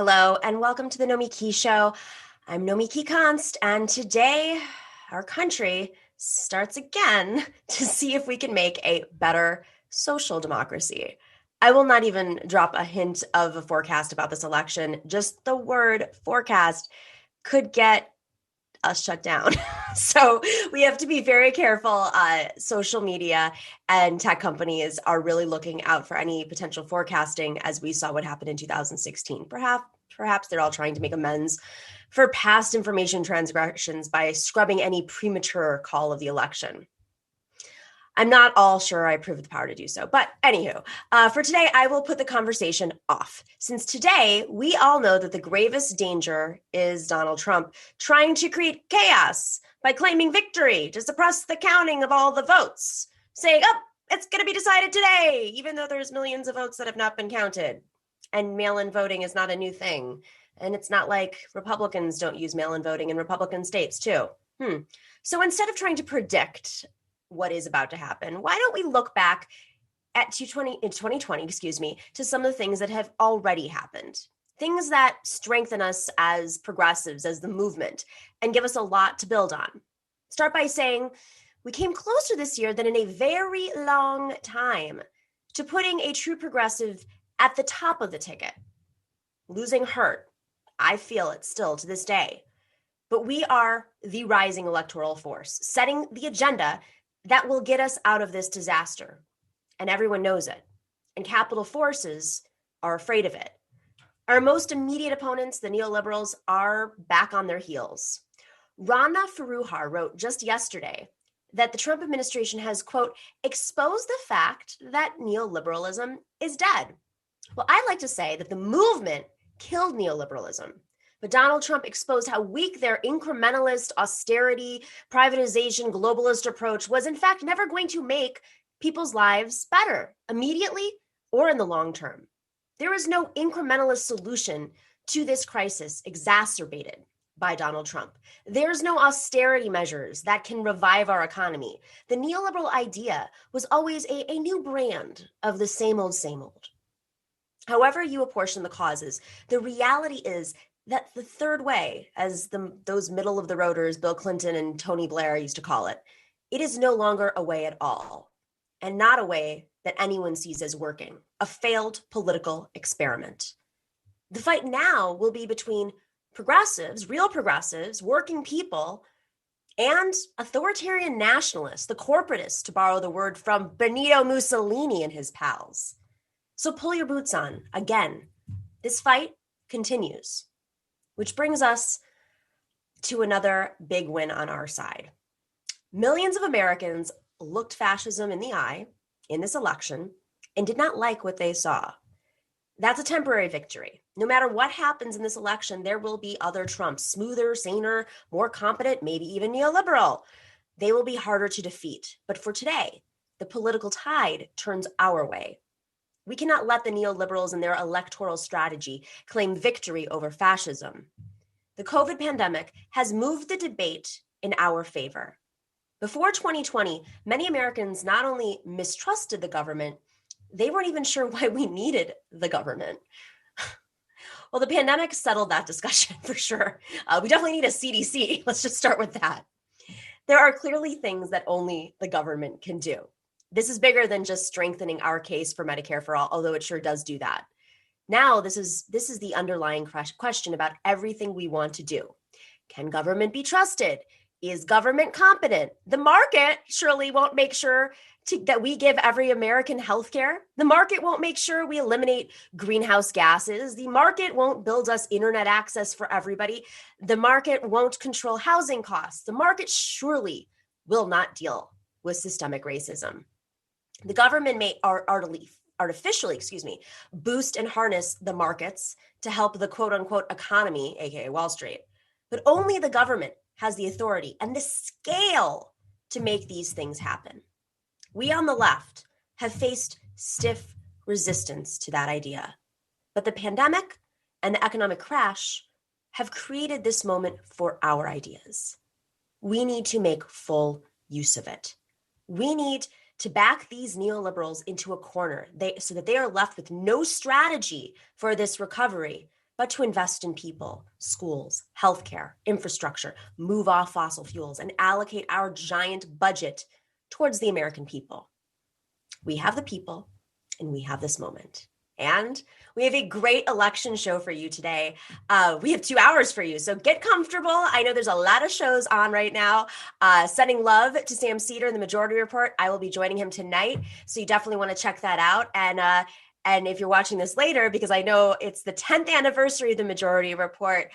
Hello, and welcome to the Nomiki Show. I'm Nomiki Konst, and today our country starts again to see if we can make a better social democracy. I will not even drop a hint of a forecast about this election. Just the word forecast could get us shut down. So we have to be very careful. Social media and tech companies are really looking out for any potential forecasting, as we saw what happened in 2016. Perhaps they're all trying to make amends for past information transgressions by scrubbing any premature call of the election. I'm not all sure I approve of the power to do so. But anywho, for today, I will put the conversation off. Since today, we all know that the gravest danger is Donald Trump trying to create chaos by claiming victory to suppress the counting of all the votes, saying, oh, it's going to be decided today, even though there's millions of votes that have not been counted. And mail-in voting is not a new thing. And it's not like Republicans don't use mail-in voting in Republican states, too. So instead of trying to predict what is about to happen, why don't we look back at 2020, to some of the things that have already happened, things that strengthen us as progressives, as the movement, and give us a lot to build on. Start by saying we came closer this year than in a very long time to putting a true progressive at the top of the ticket. Losing hurt. I feel it still to this day. But we are the rising electoral force, setting the agenda that will get us out of this disaster. And everyone knows it. And capital forces are afraid of it. Our most immediate opponents, the neoliberals, are back on their heels. Rana Foroohar wrote just yesterday that the Trump administration has, quote, exposed the fact that neoliberalism is dead. Well, I like to say that the movement killed neoliberalism. But Donald Trump exposed how weak their incrementalist, austerity, privatization, globalist approach was, in fact, never going to make people's lives better immediately or in the long term. There is no incrementalist solution to this crisis exacerbated by Donald Trump. There's no austerity measures that can revive our economy. The neoliberal idea was always a new brand of the same old, same old. However you apportion the causes, the reality is that the third way, as those middle of the roaders, Bill Clinton and Tony Blair used to call it, it is no longer a way at all, and not a way that anyone sees as working, a failed political experiment. The fight now will be between progressives, real progressives, working people, and authoritarian nationalists, the corporatists, to borrow the word from Benito Mussolini and his pals. So pull your boots on. Again, this fight continues. Which brings us to another big win on our side. Millions of Americans looked fascism in the eye in this election and did not like what they saw. That's a temporary victory. No matter what happens in this election, there will be other Trumps, smoother, saner, more competent, maybe even neoliberal. They will be harder to defeat. But for today, the political tide turns our way. We cannot let the neoliberals and their electoral strategy claim victory over fascism. The COVID pandemic has moved the debate in our favor. Before 2020, many Americans not only mistrusted the government, they weren't even sure why we needed the government. Well, the pandemic settled that discussion for sure. We definitely need a CDC. Let's just start with that. There are clearly things that only the government can do. This is bigger than just strengthening our case for Medicare for all, although it sure does do that. Now, this is the underlying question about everything we want to do. Can government be trusted? Is government competent? The market surely won't make sure that we give every American health care. The market won't make sure we eliminate greenhouse gases. The market won't build us internet access for everybody. The market won't control housing costs. The market surely will not deal with systemic racism. The government may artificially, boost and harness the markets to help the quote unquote economy, aka Wall Street. But only the government has the authority and the scale to make these things happen. We on the left have faced stiff resistance to that idea. But the pandemic and the economic crash have created this moment for our ideas. We need to make full use of it. We need to back these neoliberals into a corner so that they are left with no strategy for this recovery but to invest in people, schools, healthcare, infrastructure, move off fossil fuels, and allocate our giant budget towards the American people. We have the people, and we have this moment. And we have a great election show for you today. We have 2 hours for you, so get comfortable. I know there's a lot of shows on right now. Sending love to Sam Cedar in the Majority Report. I will be joining him tonight, so you definitely want to check that out. And if you're watching this later, because I know it's the 10th anniversary of the Majority Report,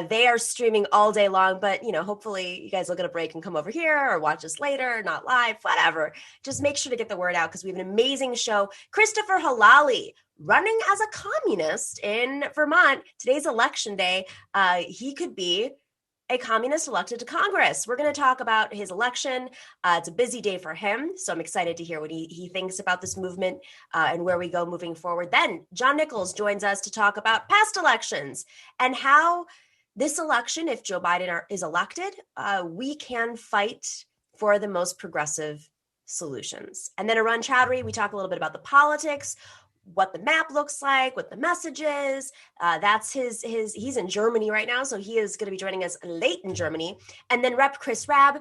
they are streaming all day long. But, hopefully you guys will get a break and come over here or watch us later, not live, whatever. Just make sure to get the word out because we have an amazing show. Christopher Helali, running as a communist in Vermont. Today's election day. He could be a communist elected to Congress. We're going to talk about his election. It's a busy day for him, so I'm excited to hear what he thinks about this movement and where we go moving forward. Then John Nichols joins us to talk about past elections and how this election, if Joe Biden is elected, we can fight for the most progressive solutions. And then Arun Chaudhary, we talk a little bit about the politics, what the map looks like, what the message is. That's he's in Germany right now, so he is going to be joining us late in Germany. And then Rep. Chris Rabb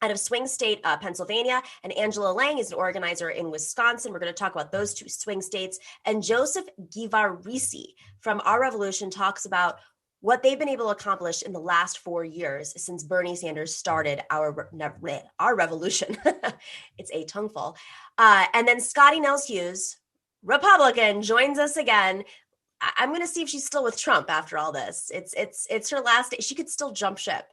out of swing state, Pennsylvania, and Angela Lang is an organizer in Wisconsin. We're going to talk about those 2 swing states. And Joseph Gevarissi from Our Revolution talks about what they've been able to accomplish in the last 4 years since Bernie Sanders started our revolution. It's a tongueful. And then Scottie Nell Hughes, Republican, joins us again. I'm going to see if she's still with Trump after all this. It's her last day. She could still jump ship.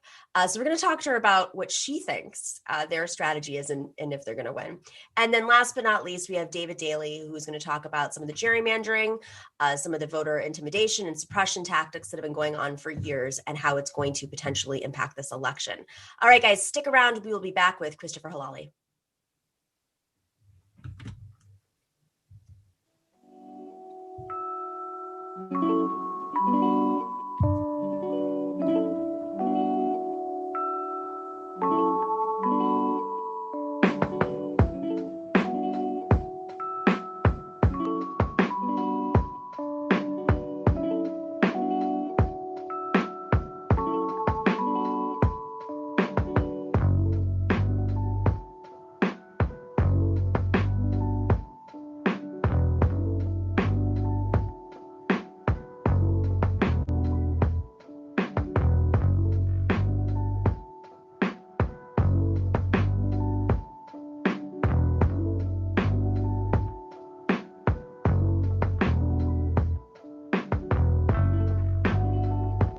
So we're going to talk to her about what she thinks their strategy is and if they're going to win. And then last but not least, we have David Daley, who's going to talk about some of the gerrymandering, some of the voter intimidation and suppression tactics that have been going on for years and how it's going to potentially impact this election. All right, guys, stick around. We will be back with Christopher Helali.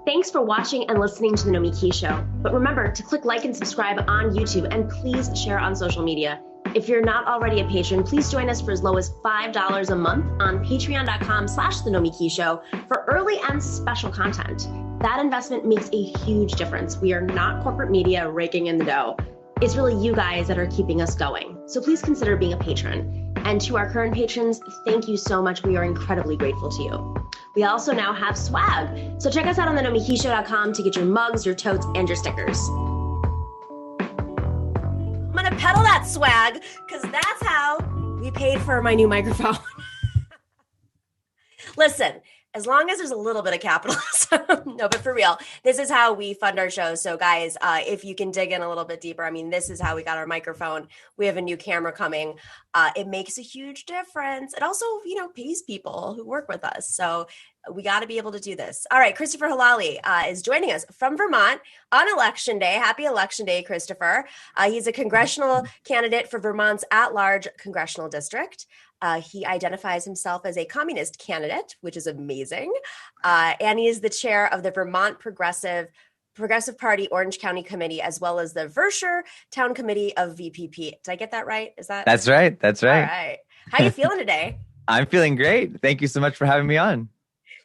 Thanks for watching and listening to The Nomiki Show. But remember to click like and subscribe on YouTube and please share on social media. If you're not already a patron, please join us for as low as $5 a month on patreon.com/The Nomiki Show for early and special content. That investment makes a huge difference. We are not corporate media raking in the dough. It's really you guys that are keeping us going. So please consider being a patron. And to our current patrons, thank you so much. We are incredibly grateful to you. We also now have swag. So check us out on thenomikishow.com to get your mugs, your totes, and your stickers. I'm going to peddle that swag because that's how we paid for my new microphone. Listen, as long as there's a little bit of capitalism, no, but for real, this is how we fund our show. So guys, if you can dig in a little bit deeper, I mean, this is how we got our microphone. We have a new camera coming. It makes a huge difference. It also, pays people who work with us. So we got to be able to do this. All right, Christopher Helali is joining us from Vermont on Election Day. Happy Election Day, Christopher. He's a congressional candidate for Vermont's at-large Congressional District. He identifies himself as a communist candidate, which is amazing. And he is the chair of the Vermont Progressive Party Orange County Committee, as well as the Vershire Town Committee of VPP. Did I get that right? That's right. That's right. All right. How are you feeling today? I'm feeling great. Thank you so much for having me on.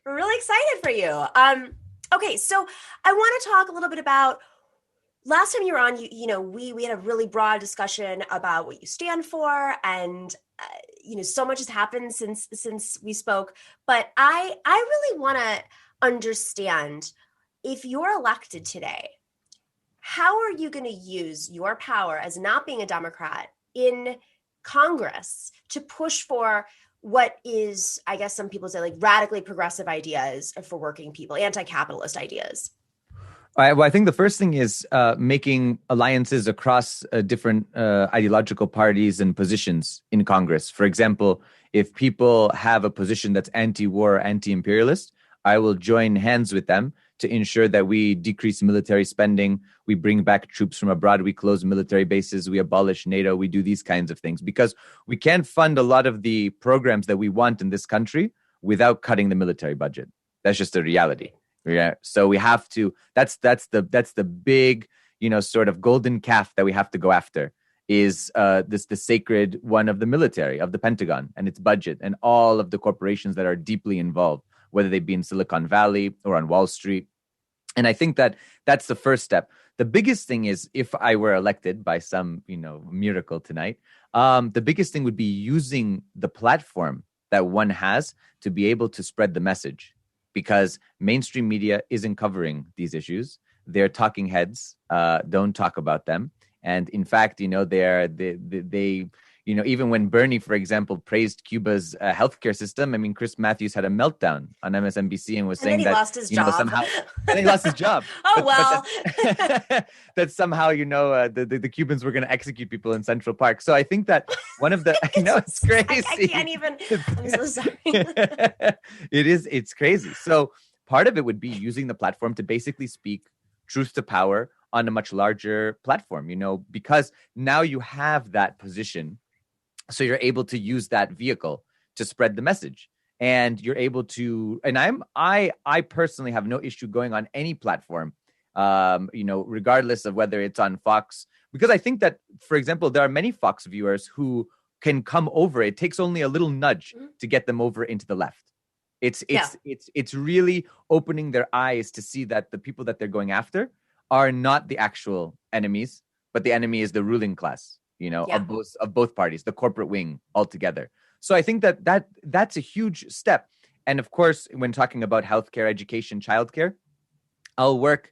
We're really excited for you. Okay, so I want to talk a little bit about last time you were on. We had a really broad discussion about what you stand for, and so much has happened since we spoke. But I really want to understand, if you're elected today, how are you going to use your power as not being a Democrat in Congress to push for what is, I guess some people say, like radically progressive ideas for working people, anti-capitalist ideas? Well, I think the first thing is making alliances across different ideological parties and positions in Congress. For example, if people have a position that's anti-war, anti-imperialist, I will join hands with them to ensure that we decrease military spending, we bring back troops from abroad, we close military bases, we abolish NATO, we do these kinds of things. Because we can't fund a lot of the programs that we want in this country without cutting the military budget. That's just a reality. Yeah. So we have to, that's the big, sort of golden calf that we have to go after is the sacred one of the military, of the Pentagon and its budget and all of the corporations that are deeply involved, whether they be in Silicon Valley or on Wall Street. And I think that that's the first step. The biggest thing is, if I were elected by some, miracle tonight, the biggest thing would be using the platform that one has to be able to spread the message. Because mainstream media isn't covering these issues. Their talking heads don't talk about them. And in fact, they even when Bernie, for example, praised Cuba's healthcare system, I mean, Chris Matthews had a meltdown on MSNBC and was saying he that lost his job. Somehow, and he lost his job. Well, that somehow the Cubans were going to execute people in Central Park. So I think that one of the I know it's crazy. I can't even. I'm so sorry. It's crazy. So part of it would be using the platform to basically speak truth to power on a much larger platform. Because now you have that position. So you're able to use that vehicle to spread the message, and you're able to. And I personally have no issue going on any platform, regardless of whether it's on Fox, because I think that, for example, there are many Fox viewers who can come over. It takes only a little nudge to get them over into the left. It's really opening their eyes to see that the people that they're going after are not the actual enemies, but the enemy is the ruling class. Of both parties, the corporate wing altogether. So I think that's a huge step. And of course, when talking about healthcare, education, childcare, I'll work,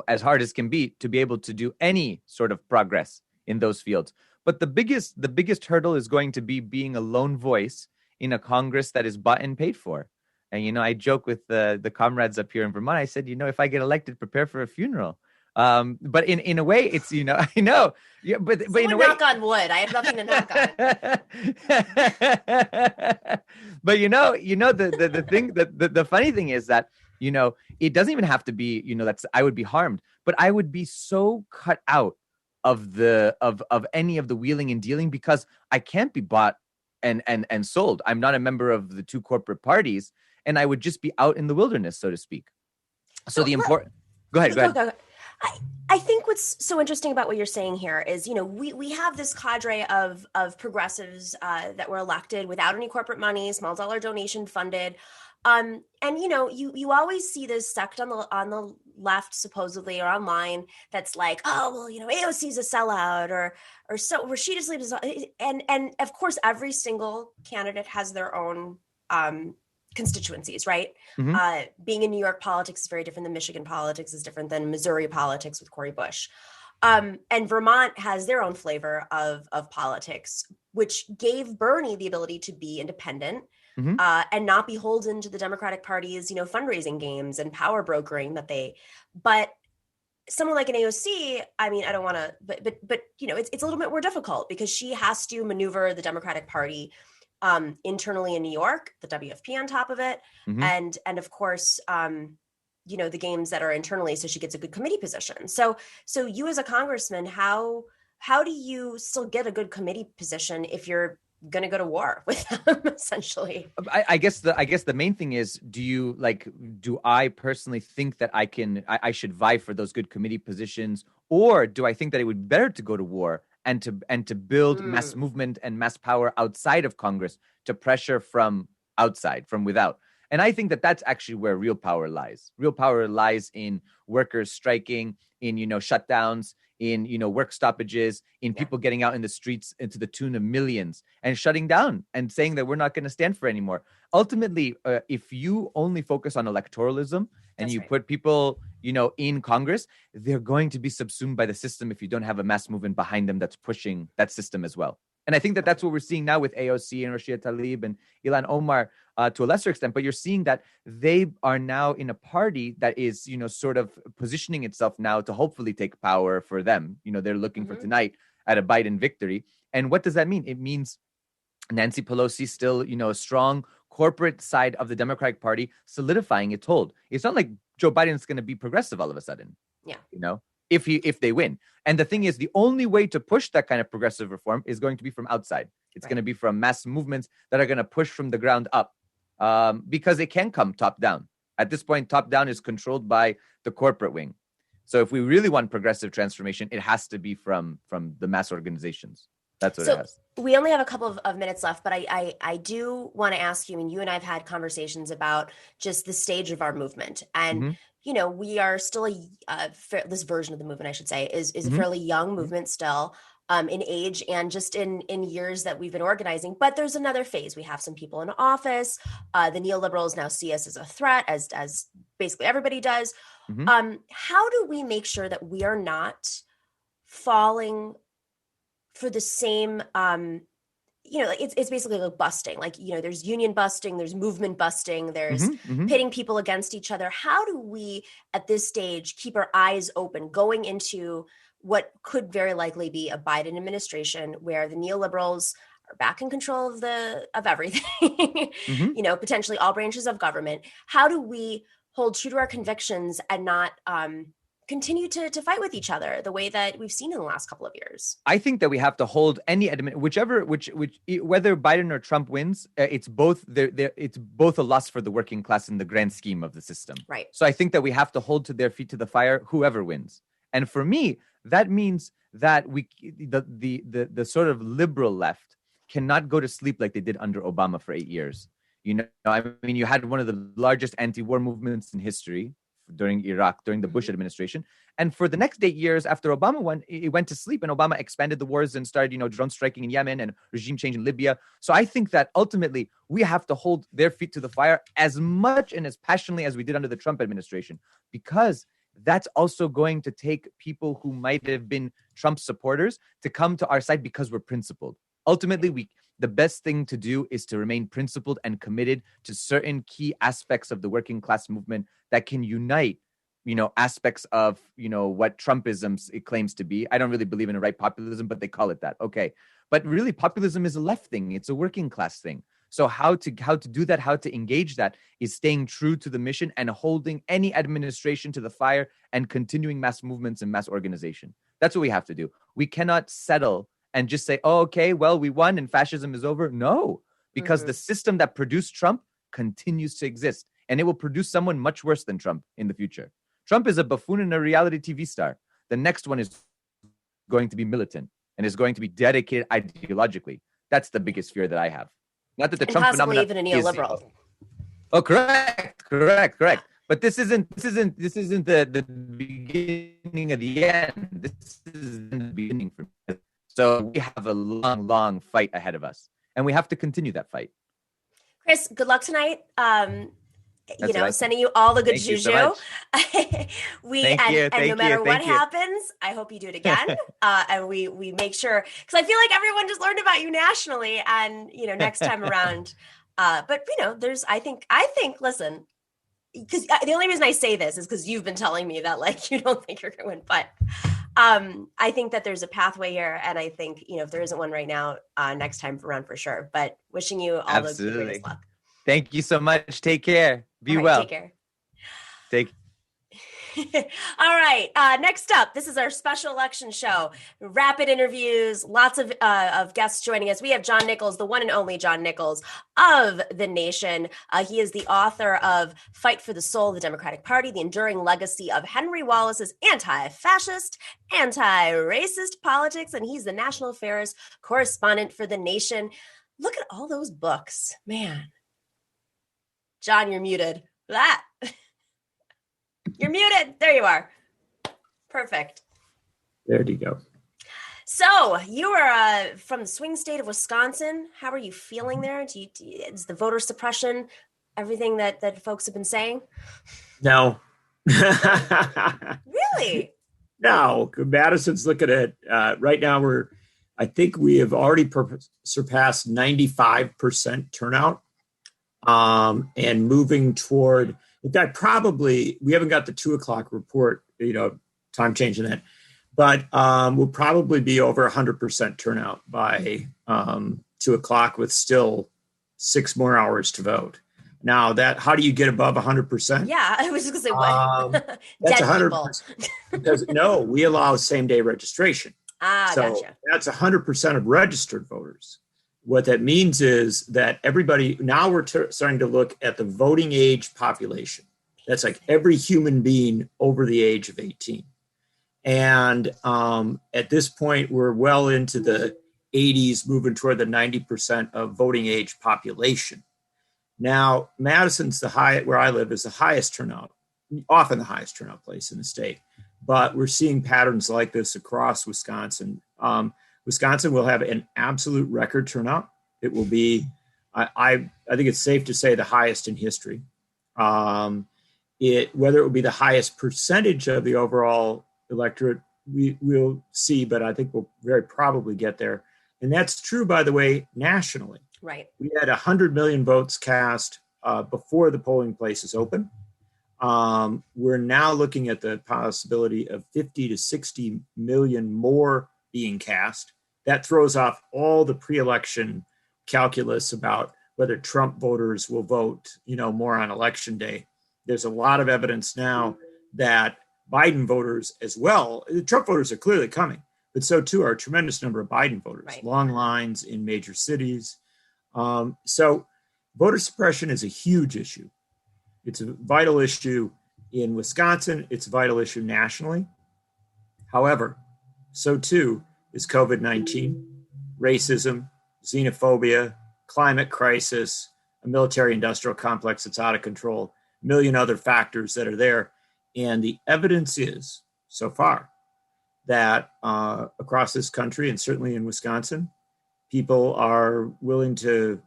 as hard as can be to be able to do any sort of progress in those fields. But the biggest hurdle is going to be being a lone voice in a Congress that is bought and paid for. And, I joke with the comrades up here in Vermont. I said, if I get elected, prepare for a funeral. But in a way, it's, I know, yeah, but in a way, knock on wood. I have nothing to knock on. But the thing the funny thing is that, it doesn't even have to be, that's, I would be harmed, but I would be so cut out of any of the wheeling and dealing, because I can't be bought and sold. I'm not a member of the two corporate parties, and I would just be out in the wilderness, so to speak. So the important, go ahead. I think what's so interesting about what you're saying here is, we have this cadre of progressives that were elected without any corporate money, small dollar donation funded. And you always see this sect on the left, supposedly, or online, that's like, oh, well, AOC's a sellout, or so Rashida Tlaib and of course every single candidate has their own constituencies, right? Mm-hmm. Being in New York politics is very different than Michigan politics is different than Missouri politics with Cori Bush. And Vermont has their own flavor of politics, which gave Bernie the ability to be independent, mm-hmm. And not beholden to the Democratic Party's, fundraising games and power brokering but someone like an AOC, I mean, I don't want to, but it's a little bit more difficult because she has to maneuver the Democratic Party internally in New York, the WFP on top of it, mm-hmm. and of course, the games that are internally, so she gets a good committee position. So you as a congressman, how do you still get a good committee position if you're going to go to war with them, essentially? I guess the main thing is, do I personally think that I should vie for those good committee positions, or do I think that it would be better to go to war and to build mass movement and mass power outside of Congress to pressure from outside, from without? And I think that that's actually where real power lies. Real power lies in workers striking, in, shutdowns, in, work stoppages, in people getting out in the streets into the tune of millions and shutting down and saying that we're not going to stand for anymore. Ultimately, if you only focus on electoralism and you put people, in Congress, they're going to be subsumed by the system if you don't have a mass movement behind them that's pushing that system as well. And I think that that's what we're seeing now with AOC and Rashida Tlaib and Ilhan Omar to a lesser extent. But you're seeing that they are now in a party that is, sort of positioning itself now to hopefully take power for them. They're looking for tonight at a Biden victory. And what does that mean? It means Nancy Pelosi still, a strong corporate side of the Democratic Party solidifying its hold. It's not like Joe Biden's going to be progressive all of a sudden. Yeah. If they win. And the thing is, the only way to push that kind of progressive reform is going to be from outside. It's going to be from mass movements that are going to push from the ground up, because it can come top down. At this point, top down is controlled by the corporate wing. So if we really want progressive transformation, it has to be from the mass organizations. That's what it has. We only have a couple of minutes left, but I do want to ask you, you and I have had conversations about just the stage of our movement. And, we are still this version of the movement, I should say, is a fairly young movement still, in age and just in years that we've been organizing. But there's another phase. We have some people in office. The neoliberals now see us as a threat, as basically everybody does. How do we make sure that we are not falling for the same, it's basically like busting, there's union busting, there's movement busting, there's pitting people against each other. How do we at this stage keep our eyes open going into what could very likely be a Biden administration where the neoliberals are back in control of everything, potentially all branches of government? How do we hold true to our convictions and not, continue to fight with each other the way that we've seen in the last couple of years? I think that we have to hold any whether Biden or Trump wins, it's both a loss for the working class in the grand scheme of the system. Right. So I think that we have to hold to their feet to the fire, whoever wins. And for me, that means that the sort of liberal left cannot go to sleep like they did under Obama for 8 years. You had one of the largest anti-war movements in history during Iraq, during the Bush administration. And for the next 8 years after Obama won, it went to sleep, and Obama expanded the wars and started, drone striking in Yemen and regime change in Libya. So I think that ultimately we have to hold their feet to the fire as much and as passionately as we did under the Trump administration, because that's also going to take people who might have been Trump supporters to come to our side because we're principled. Ultimately, the best thing to do is to remain principled and committed to certain key aspects of the working class movement that can unite, aspects of, what Trumpism it claims to be. I don't really believe in a right populism, but they call it that. Okay. But really, populism is a left thing. It's a working class thing. So how to do that, how to engage that is staying true to the mission and holding any administration to the fire and continuing mass movements and mass organization. That's what we have to do. We cannot settle and just say, oh, okay, well, we won and fascism is over. No, because the system that produced Trump continues to exist, and it will produce someone much worse than Trump in the future. Trump is a buffoon and a reality TV star. The next one is going to be militant and is going to be dedicated ideologically. That's the biggest fear that I have. Not that the Trump phenomenon even a neoliberal. Oh, correct. But this isn't the beginning of the end. This is the beginning for me. So we have a long, long fight ahead of us, and we have to continue that fight. Chris, good luck tonight. Sending you all the good juju. So no matter what happens, I hope you do it again. And we make sure, because I feel like everyone just learned about you nationally, and next time around. But I think listen, because the only reason I say this is because you've been telling me that you don't think you're going to win, but I think that there's a pathway here, and I think if there isn't one right now, next time around for sure. But wishing you all the greatest luck. Thank you so much. Take care. Be well. Take care. All right. Next up, this is our special election show. Rapid interviews, lots of guests joining us. We have John Nichols, the one and only John Nichols of The Nation. He is the author of Fight for the Soul of the Democratic Party, the enduring legacy of Henry Wallace's anti-fascist, anti-racist politics, and he's the national affairs correspondent for The Nation. Look at all those books, man. John, you're muted. You're muted. There you are. Perfect. There you go. So you are from the swing state of Wisconsin. How are you feeling there? Is the voter suppression everything that folks have been saying? No. Really? No. Madison's looking at right now. I think we have already surpassed 95% turnout, and moving toward, in fact, probably, we haven't got the 2:00 report, time changing that, but we'll probably be over 100% turnout by 2:00 with still 6 more hours to vote. Now, how do you get above 100%? Yeah, I was just going to say, what? That's Dead 100%. Because no, we allow same-day registration. So gotcha. that's 100% of registered voters. What that means is that everybody, now we're starting to look at the voting age population. That's like every human being over the age of 18. And at this point, we're well into the 80s, moving toward the 90% of voting age population. Now, Madison's where I live, is the highest turnout, often the highest turnout place in the state. But we're seeing patterns like this across Wisconsin. Wisconsin will have an absolute record turnout. It will be, I think it's safe to say, the highest in history. Whether it will be the highest percentage of the overall electorate, we'll see, but I think we'll very probably get there. And that's true, by the way, nationally. Right. We had 100 million votes cast before the polling places open. We're now looking at the possibility of 50 to 60 million more being cast. That throws off all the pre-election calculus about whether Trump voters will vote, more on election day. There's a lot of evidence now that Biden voters as well, the Trump voters are clearly coming, but so too are a tremendous number of Biden voters, right. Long lines in major cities. So voter suppression is a huge issue. It's a vital issue in Wisconsin. It's a vital issue nationally. However, so too is COVID-19, racism, xenophobia, climate crisis, a military-industrial complex that's out of control, a million other factors that are there. And the evidence is, so far, that across this country, and certainly in Wisconsin, people are willing to,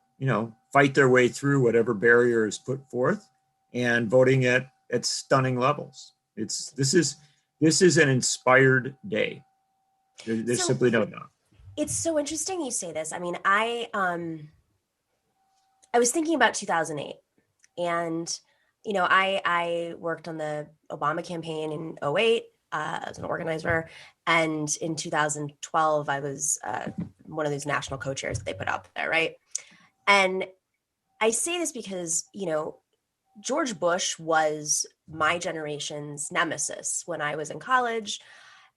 fight their way through whatever barrier is put forth and voting at stunning levels. This is an inspired day. There's simply no doubt. It's so interesting you say this. I mean, I was thinking about 2008, and I worked on the Obama campaign in 2008 as an organizer, and in 2012 I was one of those national co-chairs that they put out there, right? And I say this because George Bush was my generation's nemesis when I was in college,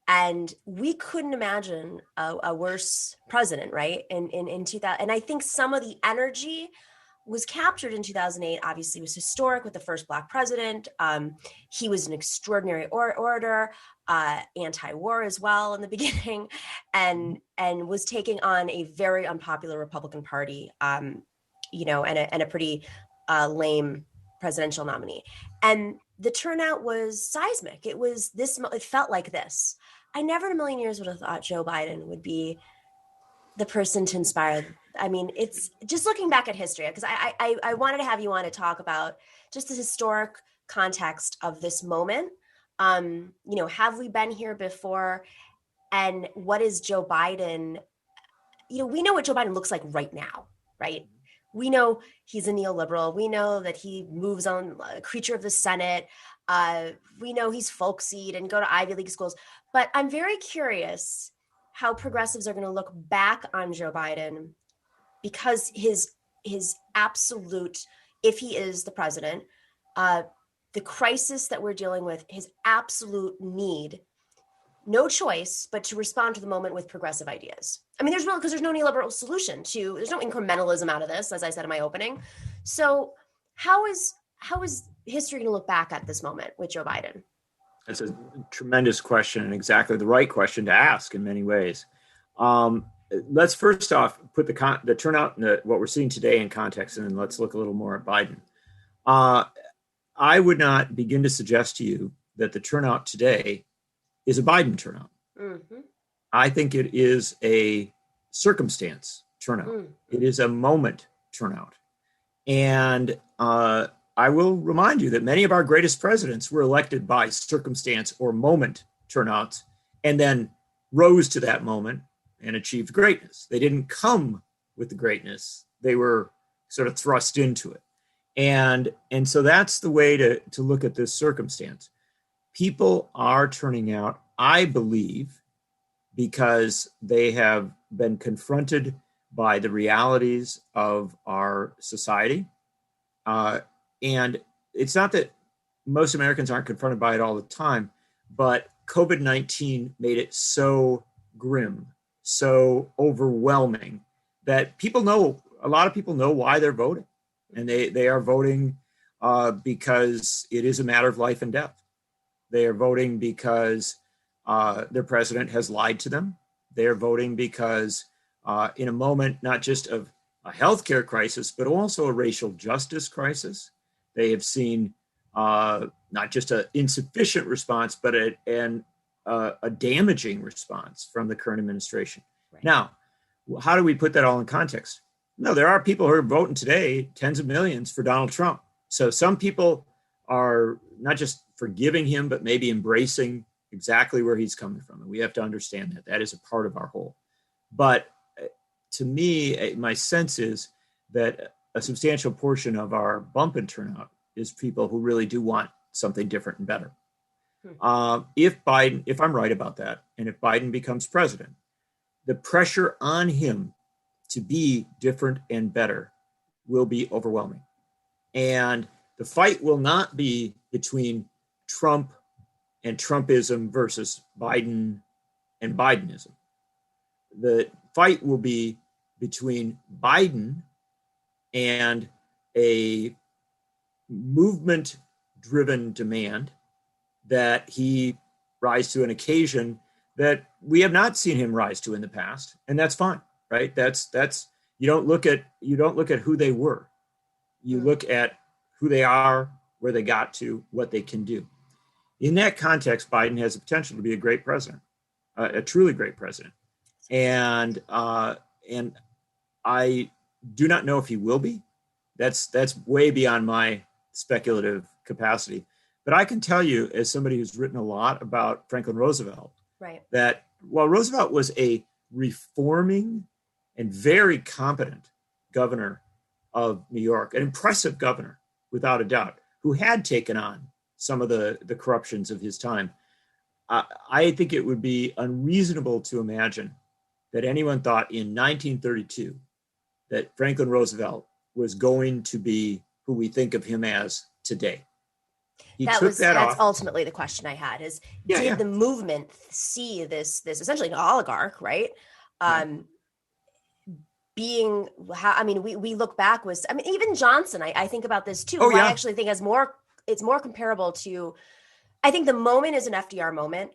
and we couldn't imagine a worse president, right? In 2000, and I think some of the energy was captured in 2008. Obviously, was historic with the first Black president. He was an extraordinary orator, anti-war as well in the beginning, and was taking on a very unpopular Republican Party, and a pretty lame presidential nominee. And the turnout was seismic. It felt like this. I never in a million years would have thought Joe Biden would be the person to inspire. I mean, it's just looking back at history, because I wanted to have you on to talk about just the historic context of this moment. Have we been here before? And what is Joe Biden? We know what Joe Biden looks like right now, right? We know he's a neoliberal. We know that he moves on, a creature of the Senate. We know he's folksy and go to Ivy League schools. But I'm very curious how progressives are going to look back on Joe Biden, because his absolute, if he is the president, the crisis that we're dealing with, his absolute need, no choice but to respond to the moment with progressive ideas. I mean, there's no neoliberal solution there's no incrementalism out of this, as I said in my opening. So how is history going to look back at this moment with Joe Biden? That's a tremendous question, and exactly the right question to ask in many ways. Let's first off put the turnout and what we're seeing today in context, and then let's look a little more at Biden. I would not begin to suggest to you that the turnout today is a Biden turnout. Mm-hmm. I think it is a circumstance turnout. Mm-hmm. It is a moment turnout. And I will remind you that many of our greatest presidents were elected by circumstance or moment turnouts, and then rose to that moment and achieved greatness. They didn't come with the greatness. They were sort of thrust into it. And so that's the way to look at this circumstance. People are turning out, I believe, because they have been confronted by the realities of our society. And it's not that most Americans aren't confronted by it all the time, but COVID-19 made it so grim, so overwhelming that a lot of people know why they're voting. And they are voting because it is a matter of life and death. They are voting because their president has lied to them. They are voting because in a moment, not just of a healthcare crisis, but also a racial justice crisis, they have seen not just an insufficient response, but a damaging response from the current administration. Right. Now, how do we put that all in context? No, there are people who are voting today, tens of millions, for Donald Trump. So some people are not just forgiving him, but maybe embracing exactly where he's coming from. And we have to understand that. That is a part of our whole. But to me, my sense is that a substantial portion of our bump in turnout is people who really do want something different and better. If I'm right about that, and if Biden becomes president, the pressure on him to be different and better will be overwhelming. And the fight will not be between Trump and Trumpism versus Biden and Bidenism. The fight will be between Biden and a movement-driven demand that he rise to an occasion that we have not seen him rise to in the past, and that's fine, right? That's you don't look at who they were. You look at who they are, where they got to, what they can do. In that context, Biden has the potential to be a great president, a truly great president. And I do not know if he will be. That's way beyond my speculative capacity. But I can tell you, as somebody who's written a lot about Franklin Roosevelt, right, that while Roosevelt was a reforming and very competent governor of New York, an impressive governor, without a doubt, who had taken on some of the corruptions of his time, I think it would be unreasonable to imagine that anyone thought in 1932 that Franklin Roosevelt was going to be who we think of him as today. That's ultimately the question I had is, did the movement see this essentially an oligarch, right? Being how, I mean, we look back even Johnson, I think about this too. I actually think it's more comparable to, I think the moment is an FDR moment.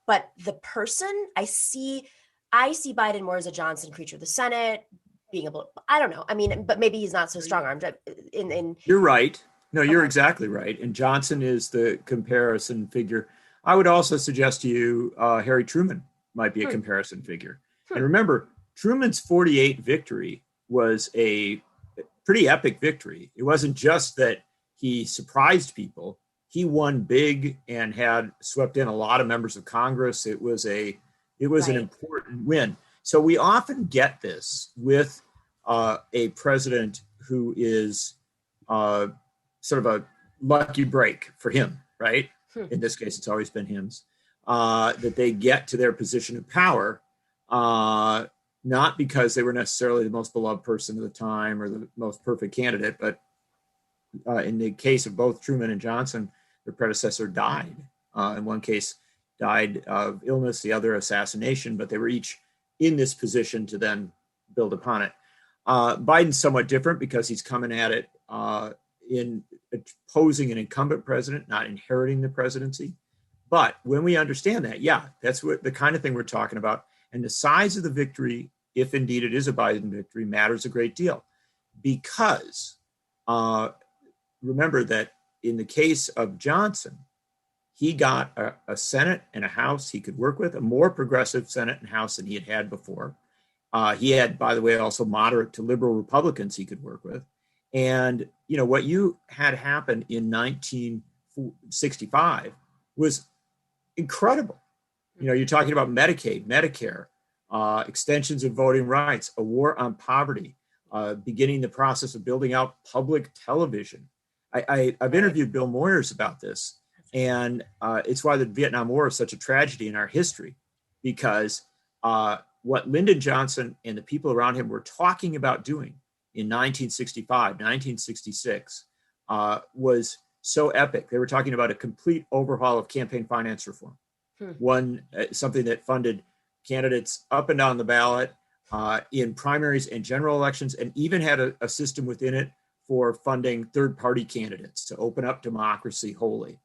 But the person I see Biden more as a Johnson creature of the Senate, being able, I don't know. I mean, but maybe he's not so strong-armed in You're right. No, you're exactly right. And Johnson is the comparison figure. I would also suggest to you Harry Truman might be a comparison figure. And remember, Truman's 48 victory was a pretty epic victory. It wasn't just that he surprised people. He won big and had swept in a lot of members of Congress. It was an important win. So we often get this with a president who is sort of a lucky break for him, right? In this case, it's always been hymns, that they get to their position of power, not because they were necessarily the most beloved person of the time or the most perfect candidate, but in the case of both Truman and Johnson, their predecessor died. In one case, died of illness, the other assassination, but they were each in this position to then build upon it. Biden's somewhat different because he's coming at it in opposing an incumbent president, not inheriting the presidency. But when we understand that, that's what the kind of thing we're talking about. And the size of the victory, if indeed it is a Biden victory, matters a great deal. Because remember that in the case of Johnson, he got a Senate and a House he could work with, a more progressive Senate and House than he had had before. He had, by the way, also moderate to liberal Republicans he could work with. And, what you had happen in 1965 was incredible. You're talking about Medicaid, Medicare, extensions of voting rights, a war on poverty, beginning the process of building out public television. I've interviewed Bill Moyers about this, and it's why the Vietnam War is such a tragedy in our history, because what Lyndon Johnson and the people around him were talking about doing in 1965, 1966 was so epic. They were talking about a complete overhaul of campaign finance reform. Something that funded candidates up and down the ballot in primaries and general elections, and even had a system within it for funding third-party candidates to open up democracy wholly.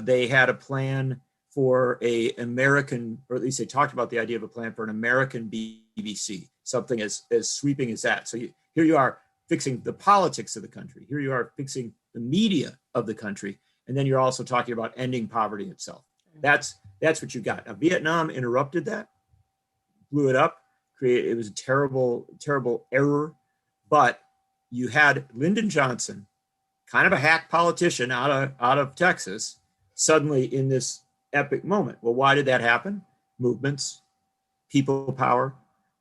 They had a plan for or at least they talked about the idea of a plan for an American BBC, something as sweeping as that. So here you are fixing the politics of the country. Here you are fixing the media of the country. And then you're also talking about ending poverty itself. That's what you got. Now, Vietnam interrupted that, blew it up. It was a terrible, terrible error. But you had Lyndon Johnson, kind of a hack politician out of Texas, suddenly in this epic moment. Well, why did that happen? Movements, people power,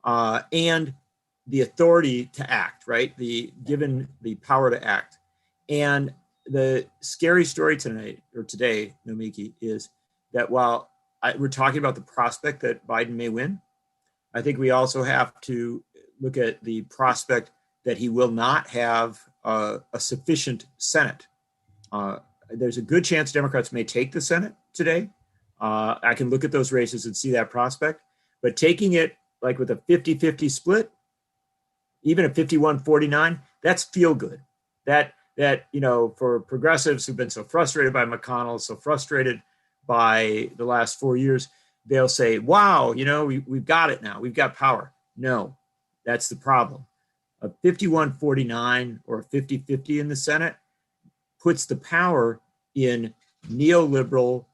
and the authority to act, right? Given the power to act. And the scary story today, Nomiki, is that while we're talking about the prospect that Biden may win, I think we also have to look at the prospect that he will not have a sufficient Senate. There's a good chance Democrats may take the Senate today. I can look at those races and see that prospect. But taking it like with a 50-50 split, even a 51-49, that's feel good. That for progressives who've been so frustrated by McConnell, so frustrated by the last 4 years, they'll say, wow, we've got it now. We've got power. No, that's the problem. A 51-49 or a 50-50 in the Senate puts the power in neoliberal,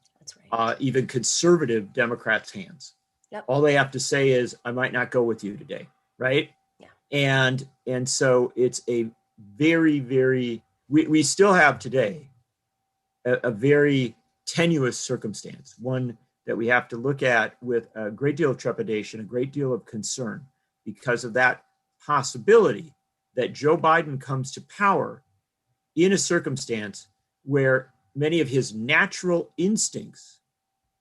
even conservative Democrats' hands. Yep. All they have to say is, I might not go with you today, right? Yeah. And so it's a very, very, we still have today a very tenuous circumstance, one that we have to look at with a great deal of trepidation, a great deal of concern, because of that possibility that Joe Biden comes to power in a circumstance where many of his natural instincts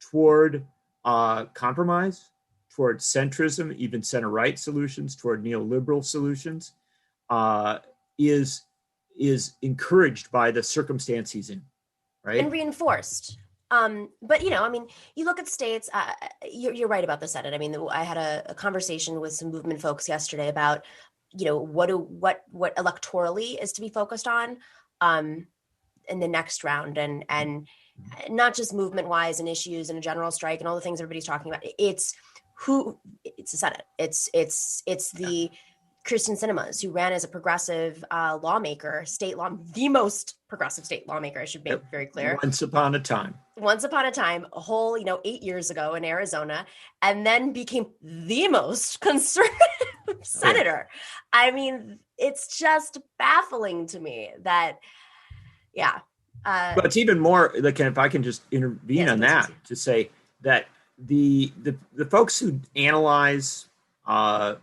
toward compromise, toward centrism, even center-right solutions, toward neoliberal solutions, is encouraged by the circumstance he's in, right? And reinforced. But you look at states. You're right about the Senate. I mean, I had a conversation with some movement folks yesterday about, what electorally is to be focused on in the next round, and not just movement wise and issues and a general strike and all the things everybody's talking about. It's the Senate. It's the Kristen Sinema's, who ran as a progressive lawmaker, the most progressive state lawmaker, I should make very clear. Once upon a time, a whole, 8 years ago in Arizona, and then became the most conservative senator. I mean, it's just baffling to me that, but it's even more, like, if I can just intervene on that, to say that the folks who analyze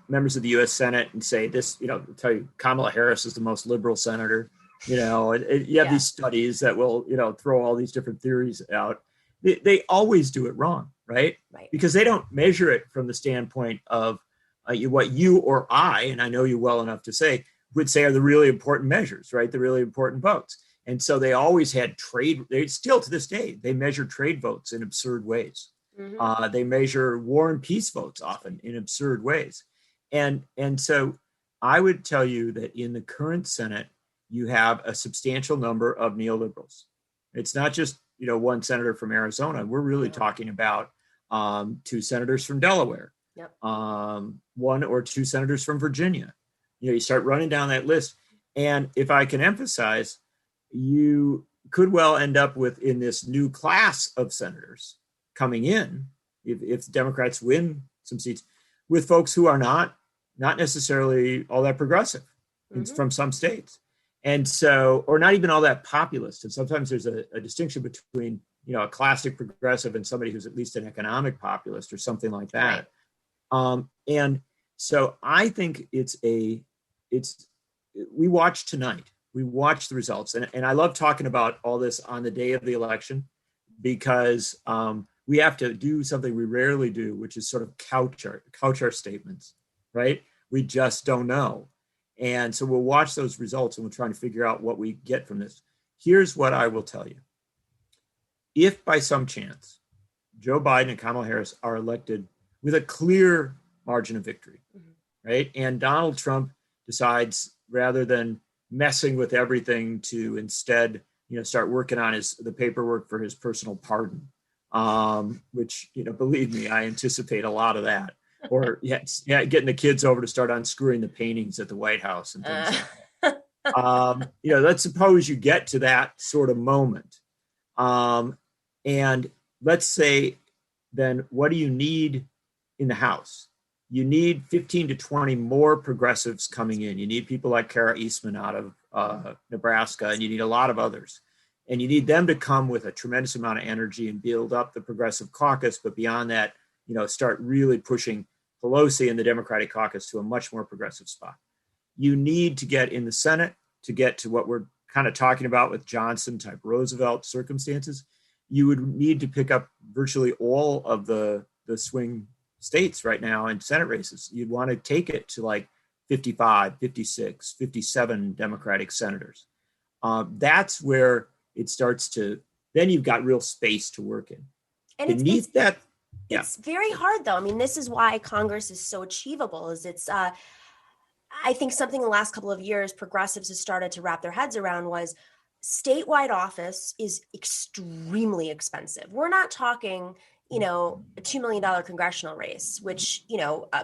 members of the U.S. Senate and say this, tell you Kamala Harris is the most liberal senator, you have these studies that will, throw all these different theories out. They always do it wrong, right? Because they don't measure it from the standpoint of what you or I, and I know you well enough to say, would say are the really important measures, right? The really important votes. And so they always had they still to this day, they measure trade votes in absurd ways. Mm-hmm. They measure war and peace votes often in absurd ways. And so I would tell you that in the current Senate, you have a substantial number of neoliberals. It's not just, one senator from Arizona. We're really talking about 2 senators from Delaware, one or 2 senators from Virginia. You start running down that list. And if I can emphasize, you could well end up with, in this new class of senators coming in, if Democrats win some seats, with folks who are not necessarily all that progressive from some states. And so, or not even all that populist. And sometimes there's a distinction between, a classic progressive and somebody who's at least an economic populist or something like that. And so I think we watch tonight. We watch the results. And I love talking about all this on the day of the election because we have to do something we rarely do, which is sort of couch our statements, right? We just don't know. And so we'll watch those results and we'll try to figure out what we get from this. Here's what I will tell you. If by some chance Joe Biden and Kamala Harris are elected with a clear margin of victory, right? And Donald Trump decides rather than messing with everything to instead, start working on the paperwork for his personal pardon, which, believe me, I anticipate a lot of that. Or getting the kids over to start unscrewing the paintings at the White House and things like that. Let's suppose you get to that sort of moment. And let's say, then what do you need in the House? You need 15 to 20 more progressives coming in. You need people like Kara Eastman out of Nebraska, and you need a lot of others. And you need them to come with a tremendous amount of energy and build up the progressive caucus. But beyond that, start really pushing Pelosi and the Democratic caucus to a much more progressive spot. You need to get in the Senate to get to what we're kind of talking about with Johnson type Roosevelt circumstances. You would need to pick up virtually all of the swing states right now in Senate races. You'd want to take it to like 55, 56, 57 Democratic senators. That's where it starts to, then you've got real space to work in. And it's very hard though. I mean, this is why Congress is so achievable, I think something in the last couple of years progressives have started to wrap their heads around was statewide office is extremely expensive. We're not talking, a $2 million congressional race, which,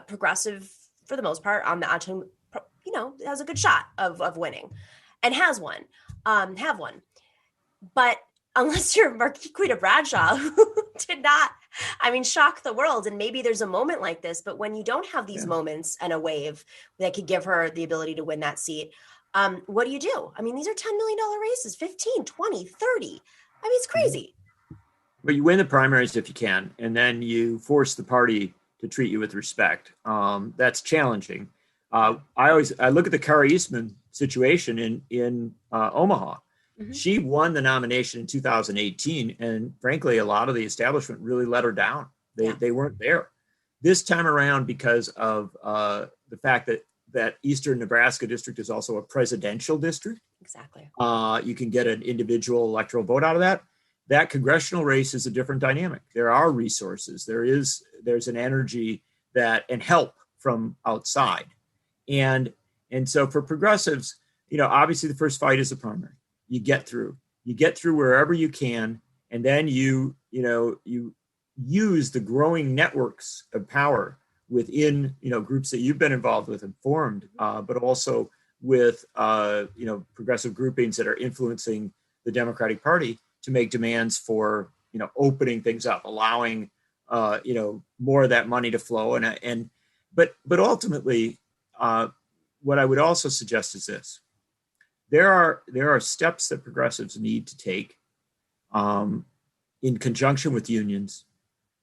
progressive for the most part has a good shot of winning and have won. But unless you're Marquita Bradshaw, who did not, shock the world. And maybe there's a moment like this, but when you don't have these moments and a wave that could give her the ability to win that seat, what do you do? These are $10 million races, 15, 20, 30. It's crazy. But you win the primaries if you can, and then you force the party to treat you with respect. That's challenging. I look at the Kara Eastman situation in Omaha. Mm-hmm. She won the nomination in 2018, and frankly, a lot of the establishment really let her down. They weren't there. This time around, because of the fact that Eastern Nebraska district is also a presidential district. Exactly. You can get an individual electoral vote out of that. That congressional race is a different dynamic. There are resources. There's an energy and help from outside. And so for progressives, obviously the first fight is the primary. You get through wherever you can. And then you use the growing networks of power within, groups that you've been involved with and formed, but also with, progressive groupings that are influencing the Democratic Party to make demands for, opening things up, allowing, more of that money to flow. But ultimately, what I would also suggest is this: there are steps that progressives need to take, in conjunction with unions,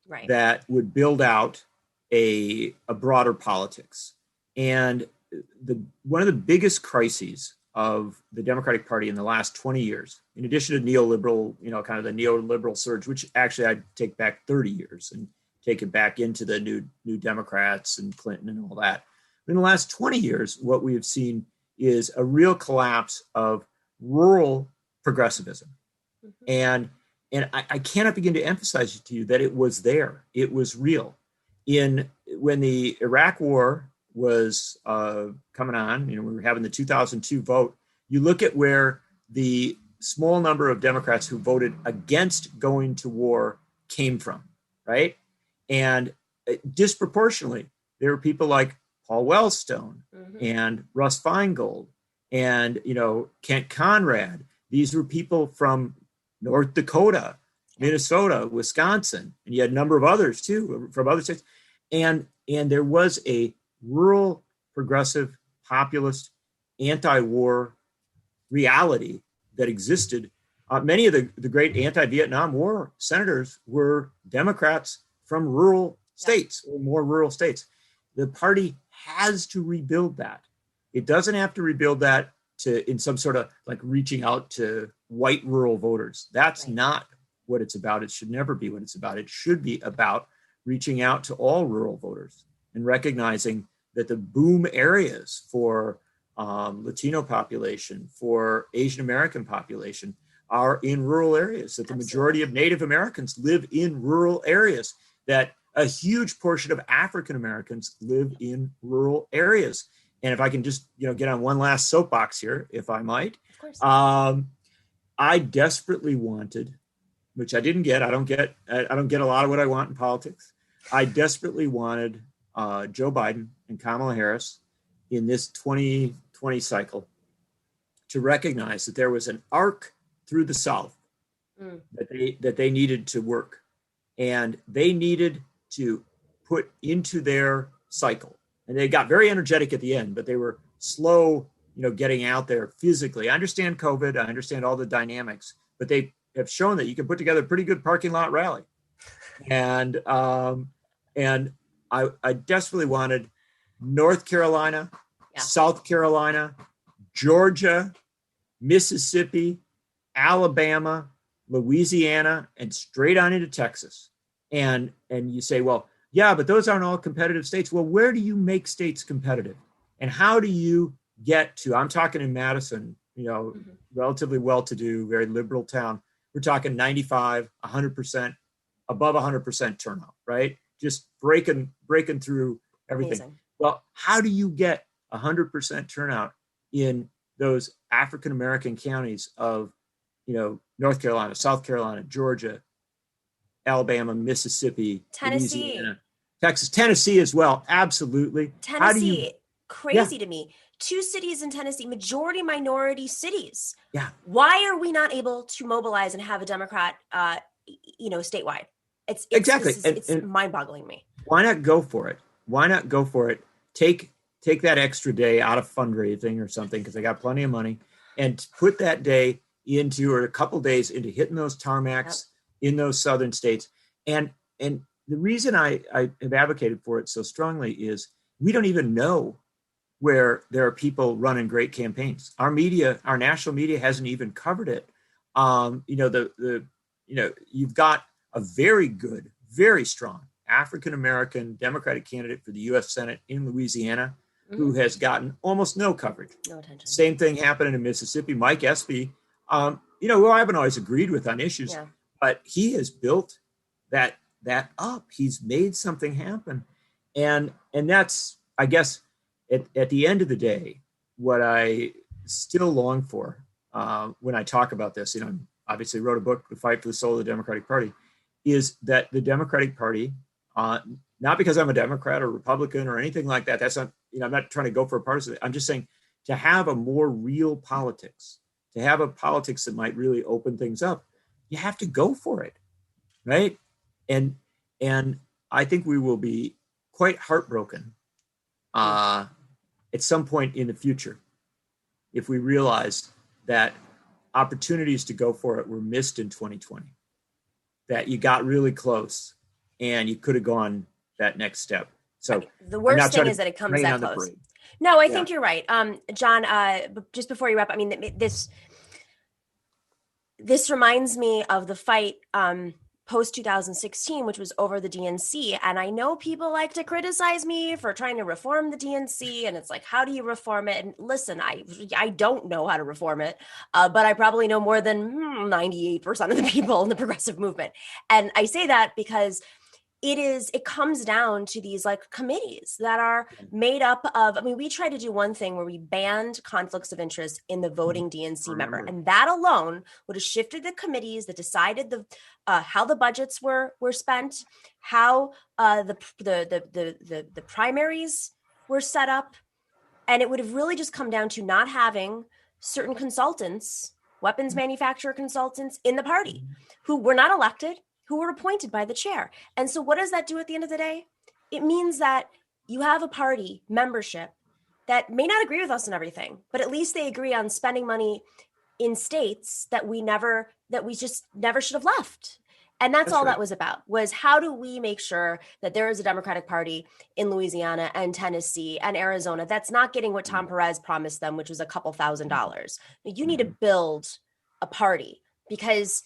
right, that would build out a broader politics. And one of the biggest crises of the Democratic Party in the last 20 years, in addition to neoliberal, kind of the neoliberal surge, which actually I'd take back 30 years and take it back into the new Democrats and Clinton and all that. In the last 20 years, what we have seen is a real collapse of rural progressivism. Mm-hmm. And I cannot begin to emphasize to you that it was there. It was real. When the Iraq War was coming on, we were having the 2002 vote, you look at where the small number of Democrats who voted against going to war came from, right? And disproportionately, there were people like Paul Wellstone, mm-hmm. and Russ Feingold and, Kent Conrad. These were people from North Dakota, Minnesota, Wisconsin, and you had a number of others too from other states. And there was a rural, progressive, populist, anti-war reality that existed. Many of the great anti-Vietnam War senators were Democrats from rural states or more rural states. The party has to rebuild that. It doesn't have to rebuild that in some sort of like reaching out to white rural voters. That's not what it's about. It should never be what it's about. It should be about reaching out to all rural voters and recognizing that the boom areas for Latino population, for Asian American population are in rural areas, that the majority of Native Americans live in rural areas, that a huge portion of African Americans live in rural areas. And if I can just, get on one last soapbox here, if I might, Of course. I desperately wanted, which I didn't get. I don't get a lot of what I want in politics. I desperately wanted Joe Biden and Kamala Harris in this 2020 cycle to recognize that there was an arc through the South that they needed to work, and they needed to put into their cycle. And they got very energetic at the end, but they were slow, getting out there physically. I understand COVID. I understand all the dynamics, but they have shown that you can put together a pretty good parking lot rally. And I desperately wanted North Carolina, South Carolina, Georgia, Mississippi, Alabama, Louisiana, and straight on into Texas. And you say, well, yeah, but those aren't all competitive states. Well, where do you make states competitive? And how do you get to, I'm talking in Madison, relatively well-to-do, very liberal town. We're talking 95, 100%, above 100% turnout, right? Just breaking through everything. Amazing. Well, how do you get 100% turnout in those African-American counties of, North Carolina, South Carolina, Georgia, Alabama, Mississippi, Tennessee, Louisiana, Texas, Tennessee as well. Absolutely. Tennessee, crazy to me. 2 cities in Tennessee, majority minority cities. Yeah. Why are we not able to mobilize and have a Democrat, statewide? It's exactly. It's mind-boggling me. Why not go for it? Take that extra day out of fundraising or something, because they got plenty of money, and put that day into, or a couple days into, hitting those tarmacs in those southern states. And the reason I have advocated for it so strongly is we don't even know where there are people running great campaigns. Our media, our national media, hasn't even covered it. You've got a very good, very strong African-American Democratic candidate for the U.S. Senate in Louisiana, who has gotten almost no coverage. No attention. Same thing happening in Mississippi. Mike Espy, who I haven't always agreed with on issues, but he has built that up. He's made something happen. And that's, I guess, at the end of the day, what I still long for when I talk about this, obviously wrote a book, The Fight for the Soul of the Democratic Party, is that the Democratic Party, not because I'm a Democrat or Republican or anything like that. That's not, I'm not trying to go for a partisan. I'm just saying, to have a more real politics, to have a politics that might really open things up, you have to go for it, right? And I think we will be quite heartbroken at some point in the future if we realize that opportunities to go for it were missed in 2020, that you got really close and you could have gone that next step. So the worst thing is that it comes that close. No, I think you're right. John, just before you wrap, this reminds me of the fight post 2016, which was over the DNC. And I know people like to criticize me for trying to reform the DNC. And it's like, how do you reform it? And listen, I don't know how to reform it, but I probably know more than 98% of the people in the progressive movement. And I say that because it comes down to these like committees that are made up of, we tried to do one thing where we banned conflicts of interest in the voting DNC member. And that alone would have shifted the committees that decided how the budgets were spent, how the primaries were set up. And it would have really just come down to not having certain consultants, weapons manufacturer consultants in the party who were not elected, who were appointed by the chair. And so what does that do at the end of the day? It means that you have a party membership that may not agree with us on everything, but at least they agree on spending money in states that we just never should have left. And that's all right. that was about, was how do we make sure that there is a Democratic Party in Louisiana and Tennessee and Arizona that's not getting what Tom Perez promised them, which was a couple $1,000s. You need to build a party, because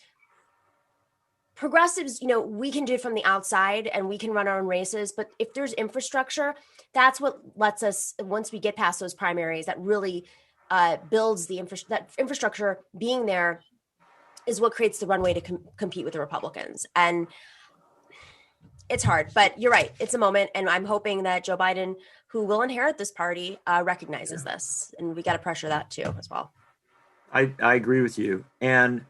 progressives, we can do it from the outside and we can run our own races. But if there's infrastructure, that's what lets us, once we get past those primaries, that really builds that infrastructure being there is what creates the runway to compete with the Republicans. And it's hard, but you're right. It's a moment. And I'm hoping that Joe Biden, who will inherit this party, recognizes this. And we got to pressure that too, as well. I agree with you. And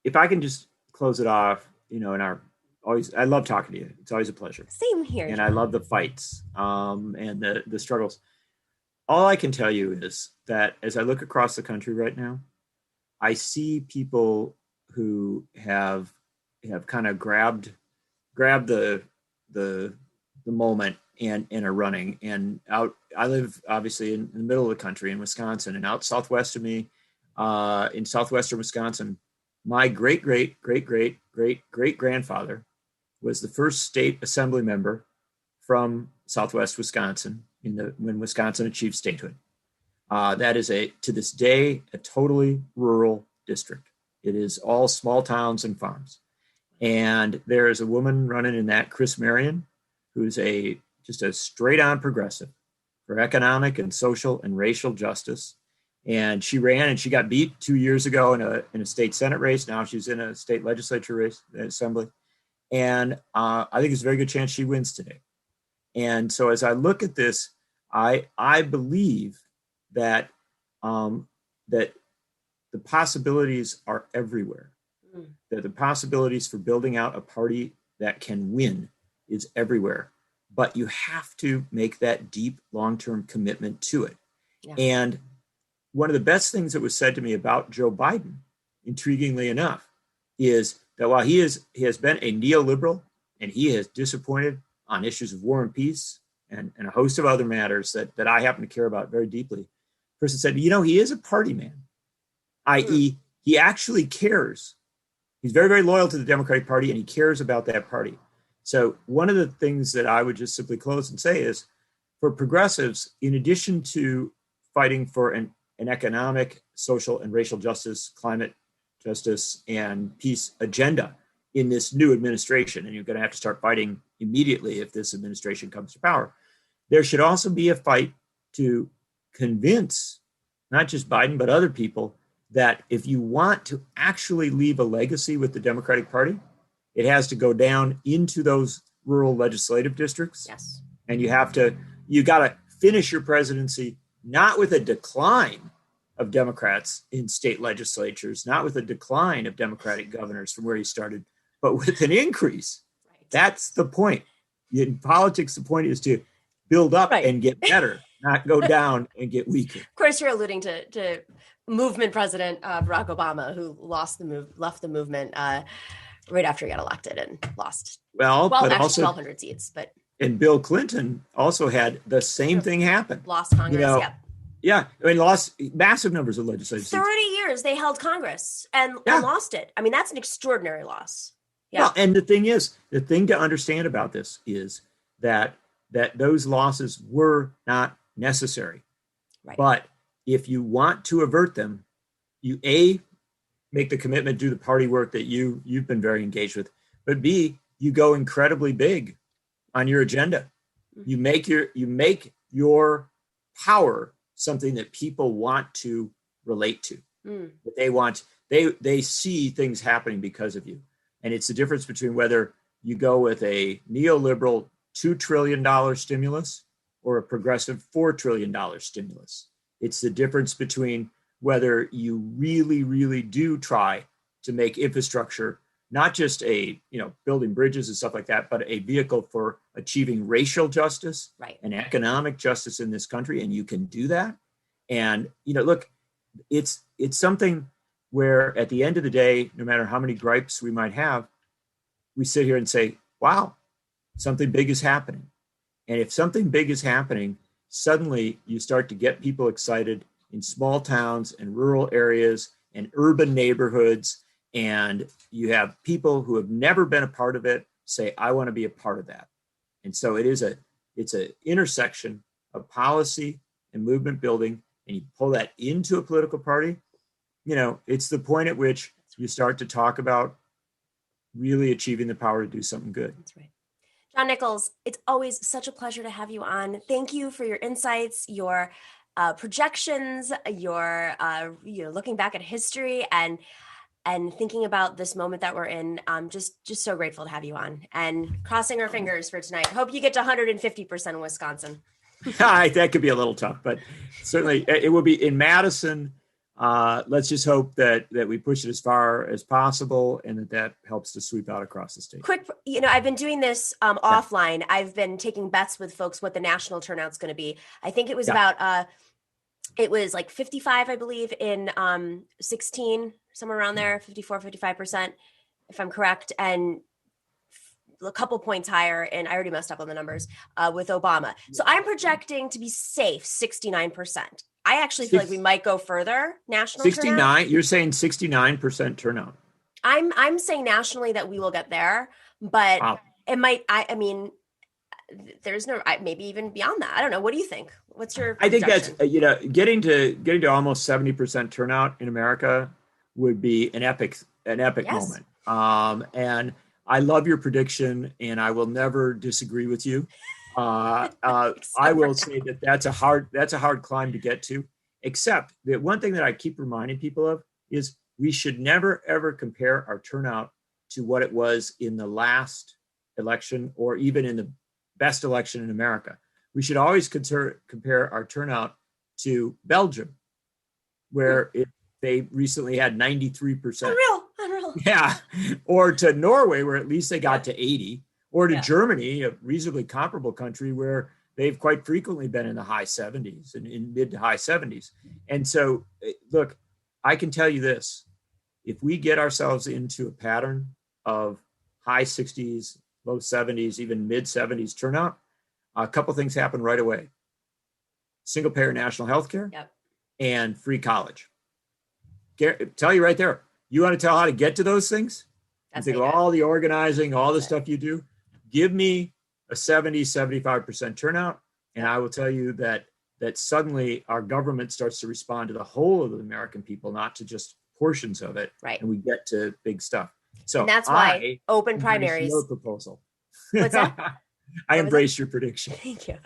if I can just close it off, I love talking to you. It's always a pleasure. Same here. And John. I love the fights and the struggles. All I can tell you is that as I look across the country right now, I see people who have kind of grabbed the moment and are running. And I live obviously in the middle of the country in Wisconsin, and out southwest of me, in southwestern Wisconsin, my great grandfather was the first state assembly member from southwest Wisconsin when Wisconsin achieved statehood. That is to this day a totally rural district. It is all small towns and farms. And there is a woman running in that, Chris Marion, who's just a straight on progressive for economic and social and racial justice. And she ran and she got beat 2 years ago in a state Senate race. Now she's in a state legislature race, assembly. And I think there's a very good chance she wins today. And so as I look at this, I believe that that the possibilities are everywhere. That the possibilities for building out a party that can win is everywhere. But you have to make that deep, long-term commitment to it. Yeah. And one of the best things that was said to me about Joe Biden, intriguingly enough, is that while he has been a neoliberal and he has disappointed on issues of war and peace and a host of other matters that I happen to care about very deeply, the person said, he is a party man, i.e., he actually cares. He's very, very loyal to the Democratic Party, and he cares about that party. So one of the things that I would just simply close and say is, for progressives, in addition to fighting for an economic, social, and racial justice, climate justice, and peace agenda in this new administration, and you're going to have to start fighting immediately if this administration comes to power, there should also be a fight to convince not just Biden, but other people that if you want to actually leave a legacy with the Democratic Party, it has to go down into those rural legislative districts. Yes. And you got to finish your presidency not with a decline of Democrats in state legislatures, not with a decline of Democratic governors from where he started, but with an increase. Right. That's the point. In politics, the point is to build up and get better, not go down and get weaker. Of course, you're alluding to movement president Barack Obama, who left the movement right after he got elected and lost. But also 1,200 seats. And Bill Clinton also had the same thing happen. Lost Congress. Yeah, lost massive numbers of legislative seats. 30 years they held Congress and lost it. I mean, that's an extraordinary loss. Yeah. Well, and the thing to understand about this is that those losses were not necessary. Right. But if you want to avert them, you make the commitment to do the party work that you've been very engaged with, but B, you go incredibly big on your agenda. You make your power something that people want to relate to. That they see things happening because of you. And it's the difference between whether you go with a neoliberal $2 trillion stimulus or a progressive $4 trillion stimulus. It's the difference between whether you really, really do try to make infrastructure not just building bridges and stuff like that, but a vehicle for achieving racial justice and economic justice in this country. And you can do that. And, look, it's something where at the end of the day, no matter how many gripes we might have, we sit here and say, wow, something big is happening. And if something big is happening, suddenly you start to get people excited in small towns and rural areas and urban neighborhoods. And you have people who have never been a part of it say, I want to be a part of that. And so it's an intersection of policy and movement building, and you pull that into a political party, it's the point at which you start to talk about really achieving the power to do something good. That's right. John Nichols, it's always such a pleasure to have you on. Thank you for your insights, your projections, your looking back at history and thinking about this moment that we're in. Just so grateful to have you on, and crossing our fingers for tonight. Hope you get to 150% in Wisconsin. That could be a little tough, but certainly it will be in Madison. Let's just hope that we push it as far as possible, and that helps to sweep out across the state. Quick, I've been doing this offline. I've been taking bets with folks what the national turnout's going to be. I think it was about it was like 55, I believe, in 16, somewhere around there, 54, 55%, if I'm correct, and a couple points higher, and I already messed up on the numbers, with Obama. So I'm projecting to be safe 69%. I actually feel like we might go further national 69, turnout. You're saying 69% turnout. I'm saying nationally that we will get there, but wow. It might, I mean, there's no, maybe even beyond that. I don't know. What do you think? What's your projection? I think that's, getting to almost 70% turnout in America would be an epic yes. moment. And I love your prediction, and I will never disagree with you. I will say that's a hard climb to get to, except that one thing that I keep reminding people of is we should never, ever compare our turnout to what it was in the last election or even in the best election in America. We should always compare our turnout to Belgium, where they recently had 93%. Unreal. Yeah. Or to Norway, where at least they got to 80, or to Germany, a reasonably comparable country where they've quite frequently been in the high 70s and in mid to high 70s. And so, look, I can tell you this, if we get ourselves into a pattern of high 60s, low 70s, even mid 70s turnout, a couple things happen right away. Single payer national health care and free college. Tell you right there, you want to tell how to get to those things? That's think of all the organizing, all the stuff you do. Give me a 70, 75% turnout, and I will tell you that suddenly our government starts to respond to the whole of the American people, not to just portions of it. Right. And we get to big stuff. So and that's why open primaries. Your proposal. What's that? I embrace your prediction. Thank you.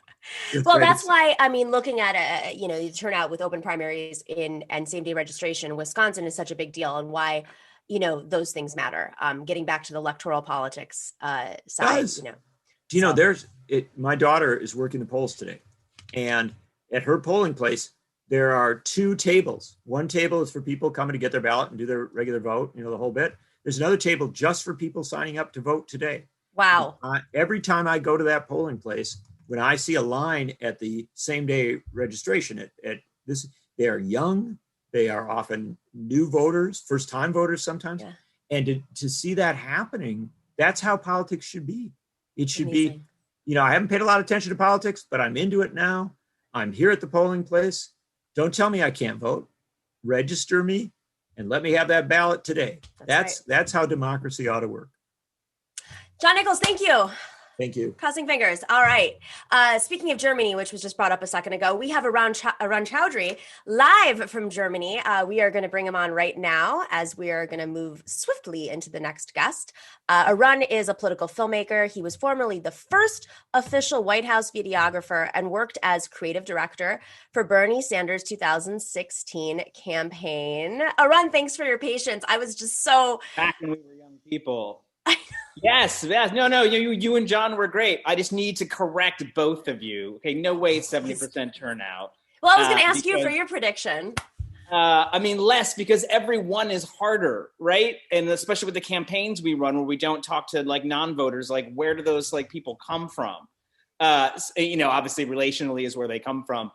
Well, that's why, I mean, looking at the turnout with open primaries and same-day registration in Wisconsin is such a big deal, and why, those things matter. Getting back to the electoral politics side, Do you know, my daughter is working the polls today, and at her polling place, there are two tables. One table is for people coming to get their ballot and do their regular vote, the whole bit. There's another table just for people signing up to vote today. Wow. Every time I go to that polling place, when I see a line at the same day registration at this, they are young, they are often new voters, first time voters sometimes. Yeah. And to see that happening, that's how politics should be. It should be, I haven't paid a lot of attention to politics, but I'm into it now. I'm here at the polling place. Don't tell me I can't vote. Register me and let me have that ballot today. That's how democracy ought to work. John Nichols, thank you. Thank you. Crossing fingers. All right. Speaking of Germany, which was just brought up a second ago, we have Arun Chaudhary live from Germany. We are going to bring him on right now as we are going to move swiftly into the next guest. Arun is a political filmmaker. He was formerly the first official White House videographer and worked as creative director for Bernie Sanders' 2016 campaign. Arun, thanks for your patience. I was just so... Back when we were young people. Yes. No. You and John were great. I just need to correct both of you. Okay, no way it's 70% turnout. Well, I was going to ask you for your prediction. Less, because every one is harder, right? And especially with the campaigns we run where we don't talk to non-voters, where do those people come from? Obviously relationally is where they come from.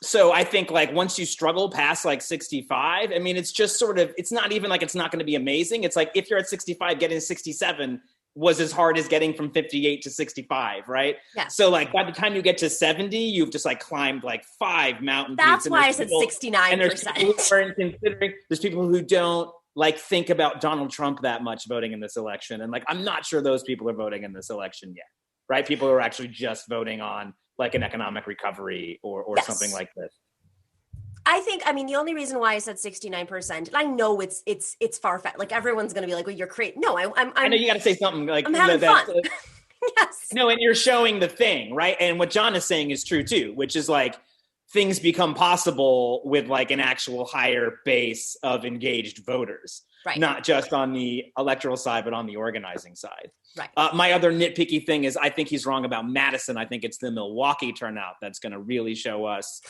So I think once you struggle past 65, it's just sort of, it's not even it's not going to be amazing. It's if you're at 65, getting to 67 was as hard as getting from 58 to 65, right? Yeah. So by the time you get to 70, you've just climbed 5 mountain peaks. That's why I said 69%. And there's people who aren't considering, there's people who don't like think about Donald Trump that much voting in this election. And like, I'm not sure those people are voting in this election yet, right? People are actually just voting on like an economic recovery or Yes. something like this. I think, I mean, the only reason why I said 69%, and I know it's far-fetched. Like everyone's going to be like, well, you're crazy. No, I know you got to say something like I'm having fun. Yes. No, and you're showing the thing, right? And what John is saying is true too, which is like things become possible with like an actual higher base of engaged voters, right? Not just on the electoral side, but on the organizing side. Right. My other nitpicky thing is I think he's wrong about Madison. I think it's the Milwaukee turnout that's going to really show us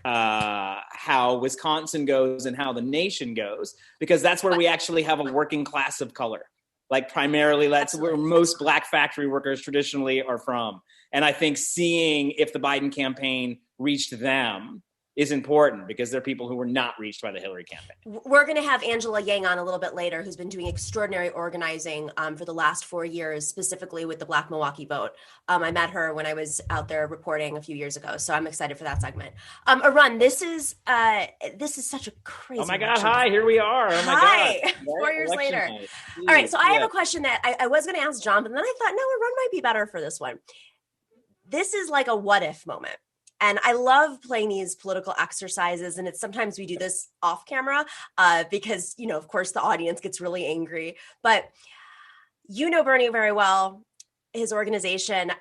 how Wisconsin goes and how the nation goes, because that's where we actually have a working class of color. Like primarily that's where most black factory workers traditionally are from. And I think seeing if the Biden campaign reached them is important because they're people who were not reached by the Hillary campaign. We're going to have Angela Yang on a little bit later, who's been doing extraordinary organizing for the last 4 years, specifically with the Black Milwaukee vote. I met her when I was out there reporting a few years ago, so I'm excited for that segment. Arun, this is such a crazy. Oh my God! Hi, here we are. Oh my hi. God! 4 years later. All right, so I have a question that I was going to ask John, but then I thought, no, Arun might be better for this one. This is like a what if moment. And I love playing these political exercises, and it's sometimes we do this off camera because, you know, of course, the audience gets really angry. But you know Bernie very well, his organization.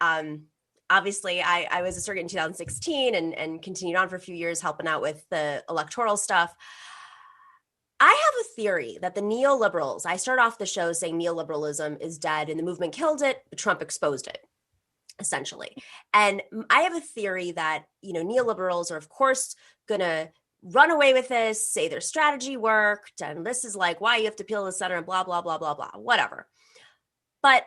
Obviously, I was a surrogate in 2016 and continued on for a few years helping out with the electoral stuff. I have a theory that the neoliberals, I start off the show saying neoliberalism is dead and the movement killed it, but Trump exposed it. Essentially. And I have a theory that, you know, neoliberals are, of course, going to run away with this, say their strategy worked, and this is like why you have to appeal to the center and blah, blah, blah, blah, blah, whatever. But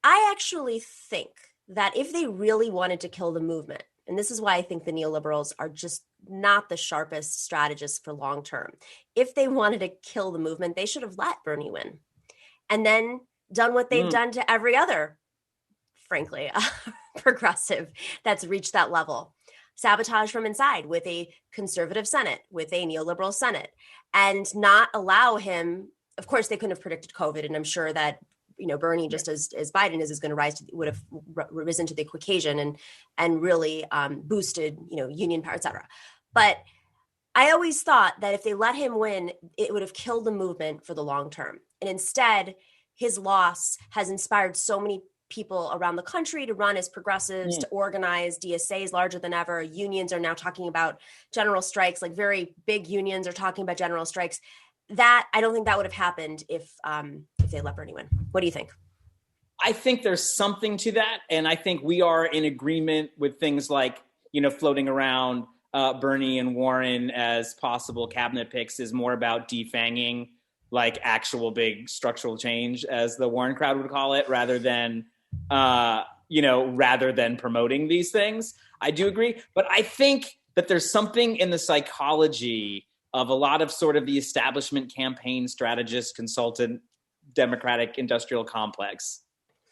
I actually think that if they really wanted to kill the movement, and this is why I think the neoliberals are just not the sharpest strategists for long term. If they wanted to kill the movement, they should have let Bernie win and then done what they've done to every other, frankly, progressive that's reached that level. Sabotage from inside with a conservative Senate, with a neoliberal Senate, and not allow him. Of course, they couldn't have predicted COVID, and I'm sure that, you know, Bernie, just as Biden is going to rise to, would have risen to the occasion and really boosted, you know, union power, et cetera. But I always thought that if they let him win, it would have killed the movement for the long term. And instead, his loss has inspired so many people around the country to run as progressives, to organize. DSA is larger than ever. Unions are now talking about general strikes, like very big unions are talking about general strikes. That, I don't think that would have happened if they let Bernie win. What do you think? I think there's something to that. And I think we are in agreement with things like, you know, floating around Bernie and Warren as possible cabinet picks is more about defanging like actual big structural change, as the Warren crowd would call it, rather than promoting these things. I do agree. But I think that there's something in the psychology of a lot of sort of the establishment campaign strategist, consultant, Democratic industrial complex,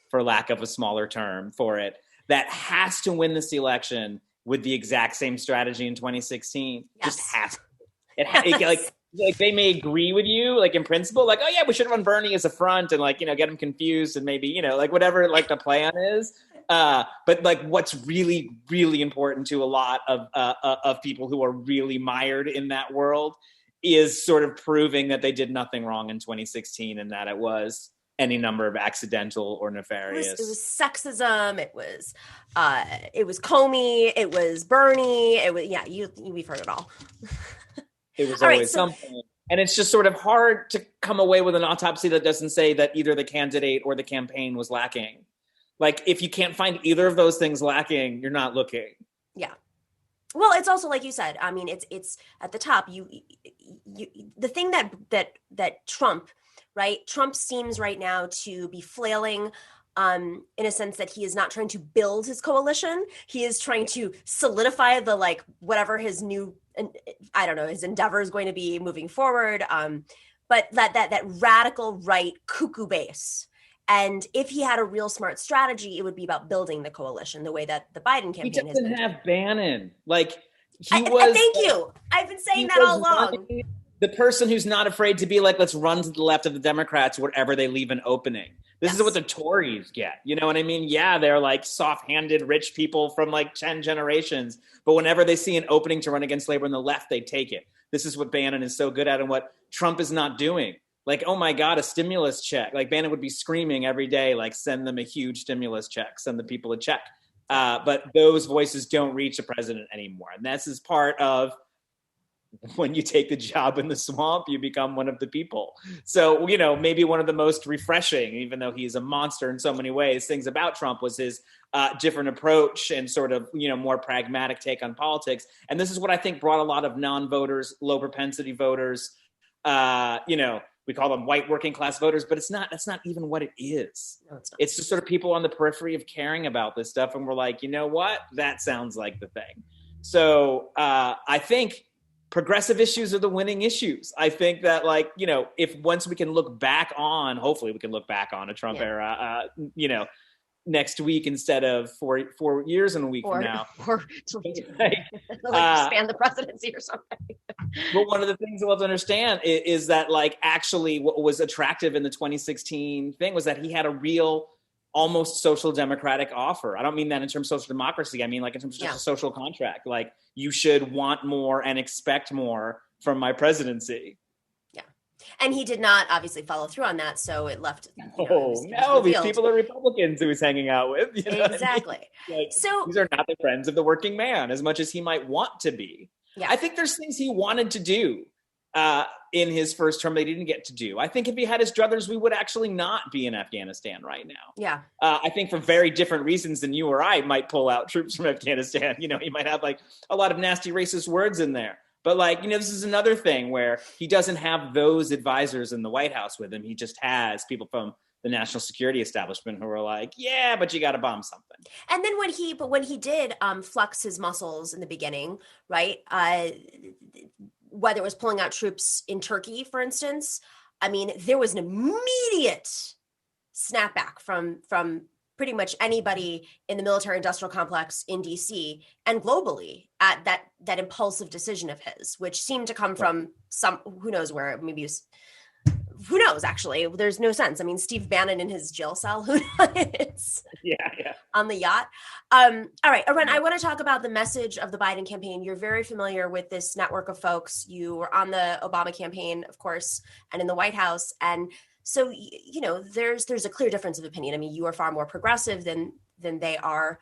for lack of a smaller term for it, that has to win this election with the exact same strategy in 2016. Yes. Just has to. Like they may agree with you, like in principle, like, oh yeah, we should run Bernie as a front and like, you know, get him confused and maybe, you know, like whatever like the plan is. But like what's really, really important to a lot of people who are really mired in that world is sort of proving that they did nothing wrong in 2016 and that it was any number of accidental or nefarious. It was sexism. It was Comey. It was Bernie. It was, yeah, we've heard it all. It was always something. And it's just sort of hard to come away with an autopsy that doesn't say that either the candidate or the campaign was lacking. Like, if you can't find either of those things lacking, you're not looking. Yeah. Well, it's also, like you said, I mean, it's at the top. You the thing that Trump, right? Trump seems right now to be flailing in a sense that he is not trying to build his coalition. He is trying to solidify the, like, whatever his new, I don't know, his endeavor is going to be moving forward. But that radical right cuckoo base. And if he had a real smart strategy, it would be about building the coalition the way that the Biden campaign has been. He doesn't have Bannon. Like, Thank you. I've been saying that all along. the person who's not afraid to be like, let's run to the left of the Democrats wherever they leave an opening. This is what the Tories get. You know what I mean? Yeah, they're like soft-handed rich people from like 10 generations. But whenever they see an opening to run against labor on the left, they take it. This is what Bannon is so good at and what Trump is not doing. Like, oh my God, a stimulus check. Like Bannon would be screaming every day, like send them a huge stimulus check, send the people a check. But those voices don't reach the president anymore. And this is part of when you take the job in the swamp, you become one of the people. So, you know, maybe one of the most refreshing, even though he's a monster in so many ways, things about Trump was his different approach and sort of, you know, more pragmatic take on politics. And this is what I think brought a lot of non-voters, low propensity voters, you know, we call them white working class voters, but that's not even what it is. No, it's not. It's just sort of people on the periphery of caring about this stuff. And we're like, you know what? That sounds like the thing. So I think progressive issues are the winning issues. I think that, like, you know, if once we can look back on, hopefully we can look back on a Trump era, you know, next week instead of 4 years and a week from now. Or expand the presidency or something. But one of the things we'll have to understand is that, like, actually what was attractive in the 2016 thing was that he had a real almost social democratic offer. I don't mean that in terms of social democracy. I mean, like, in terms of just a social contract. Like, you should want more and expect more from my presidency. Yeah. And he did not obviously follow through on that. So it left. These people are Republicans who he's hanging out with. You know exactly. I mean? Like, so these are not the friends of the working man as much as he might want to be. Yeah. I think there's things he wanted to do in his first term they didn't get to do. I think if he had his druthers, we would actually not be in Afghanistan right now. Yeah. I think for very different reasons than you or I might pull out troops from Afghanistan. You know, he might have like a lot of nasty racist words in there. But, like, you know, this is another thing where he doesn't have those advisors in the White House with him. He just has people from the national security establishment who are like, yeah, but you got to bomb something. And then when he did flex his muscles in the beginning, right? Whether it was pulling out troops in Turkey, for instance, I mean, there was an immediate snapback from pretty much anybody in the military industrial complex in DC and globally at that impulsive decision of his, which seemed to come from some, who knows where, maybe who knows, actually. There's no sense. I mean, Steve Bannon in his jail cell, who knows? Yeah. On the yacht. All right, Arun, I want to talk about the message of the Biden campaign. You're very familiar with this network of folks. You were on the Obama campaign, of course, and in the White House. And so, you know, there's a clear difference of opinion. I mean, you are far more progressive than they are.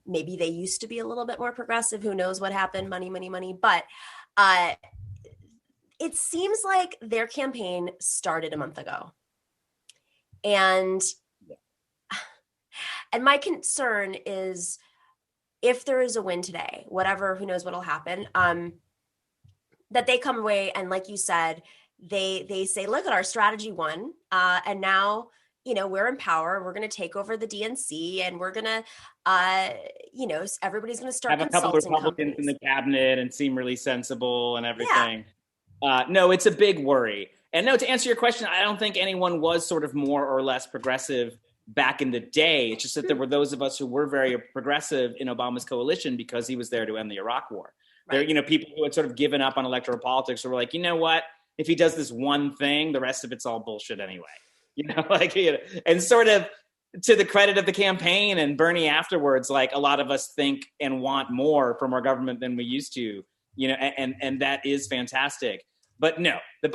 Maybe they used to be a little bit more progressive. Who knows what happened? Money. But it seems like their campaign started a month ago. And my concern is if there is a win today, who knows what'll happen, that they come away and, like you said, they say, look at our strategy won. And now, you know, we're in power. We're going to take over the DNC and we're going to, you know, everybody's going to start have a couple of Republicans in the cabinet and seem really sensible and everything. Yeah. No, it's a big worry. And no, to answer your question, I don't think anyone was sort of more or less progressive back in the day. It's just that there were those of us who were very progressive in Obama's coalition because he was there to end the Iraq War. Right. There, you know, people who had sort of given up on electoral politics were like, you know what? If he does this one thing, the rest of it's all bullshit anyway. You know, like, you know, and sort of to the credit of the campaign and Bernie afterwards, like, a lot of us think and want more from our government than we used to, you know, and that is fantastic. But no, the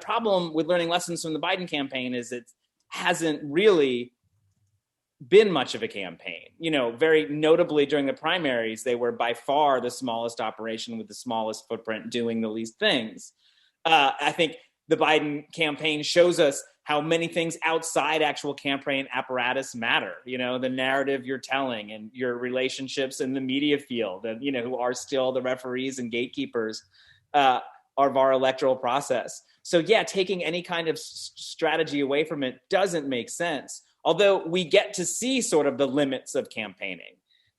problem with learning lessons from the Biden campaign is it hasn't really been much of a campaign. You know, very notably during the primaries, they were by far the smallest operation with the smallest footprint doing the least things. I think the Biden campaign shows us how many things outside actual campaign apparatus matter. You know, the narrative you're telling and your relationships in the media field and, you know, who are still the referees and gatekeepers of our electoral process. So yeah, taking any kind of strategy away from it doesn't make sense. Although we get to see sort of the limits of campaigning.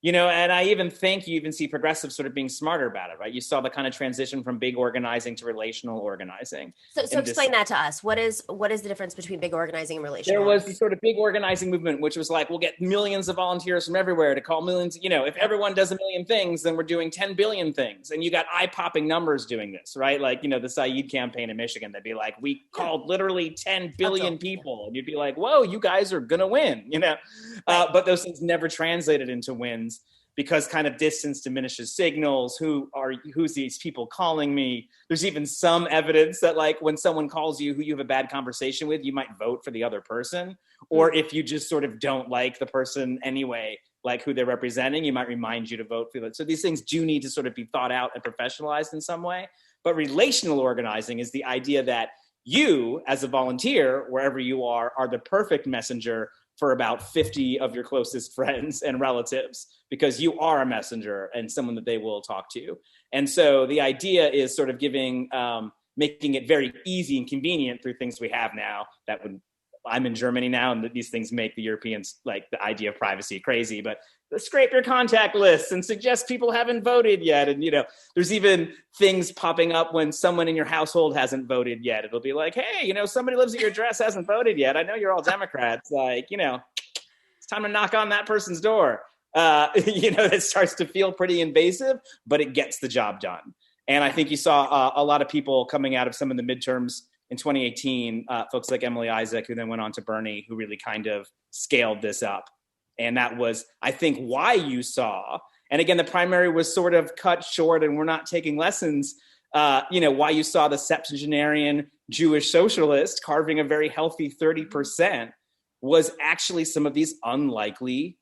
And I even think you even see progressives sort of being smarter about it, right? You saw the kind of transition from big organizing to relational organizing. So explain that to us. What is the difference between big organizing and relational? There was this sort of big organizing movement, which was like, we'll get millions of volunteers from everywhere to call millions. If everyone does a million things, then we're doing 10 billion things. And you got eye-popping numbers doing this, right? Like, the Said campaign in Michigan, they'd be like, we called literally 10 billion people. And you'd be like, whoa, you guys are going to win, But those things never translated into wins, because kind of distance diminishes signals. Who's these people calling me? There's even some evidence that, like, when someone calls you who you have a bad conversation with, you might vote for the other person. Or if you just sort of don't like the person anyway, like who they're representing, you might remind you to vote for them. So these things do need to sort of be thought out and professionalized in some way. But relational organizing is the idea that you, as a volunteer, wherever you are the perfect messenger for about 50 of your closest friends and relatives, because you are a messenger and someone that they will talk to. And so the idea is sort of making it very easy and convenient through things we have now I'm in Germany now, and these things make the Europeans, like, the idea of privacy crazy, but scrape your contact lists and suggest people haven't voted yet. And, there's even things popping up when someone in your household hasn't voted yet. It'll be like, hey, somebody lives at your address, hasn't voted yet. I know you're all Democrats. Like, it's time to knock on that person's door. It starts to feel pretty invasive, but it gets the job done. And I think you saw a lot of people coming out of some of the midterms in 2018, folks like Emily Isaac, who then went on to Bernie, who really kind of scaled this up. And that was, I think, why you saw, and again, the primary was sort of cut short and we're not taking lessons, why you saw the septuagenarian Jewish socialist carving a very healthy 30% was actually some of these unlikely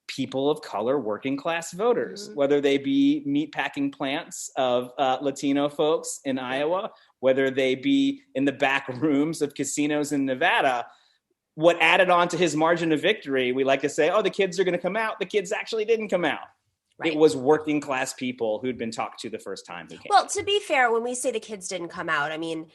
people of color, working class voters, whether they be meatpacking plants of Latino folks in Iowa, whether they be in the back rooms of casinos in Nevada. What added on to his margin of victory, we like to say, the kids are going to come out. The kids actually didn't come out. Right. It was working class people who'd been talked to the first time who came. Well, to be fair, when we say the kids didn't come out, I mean,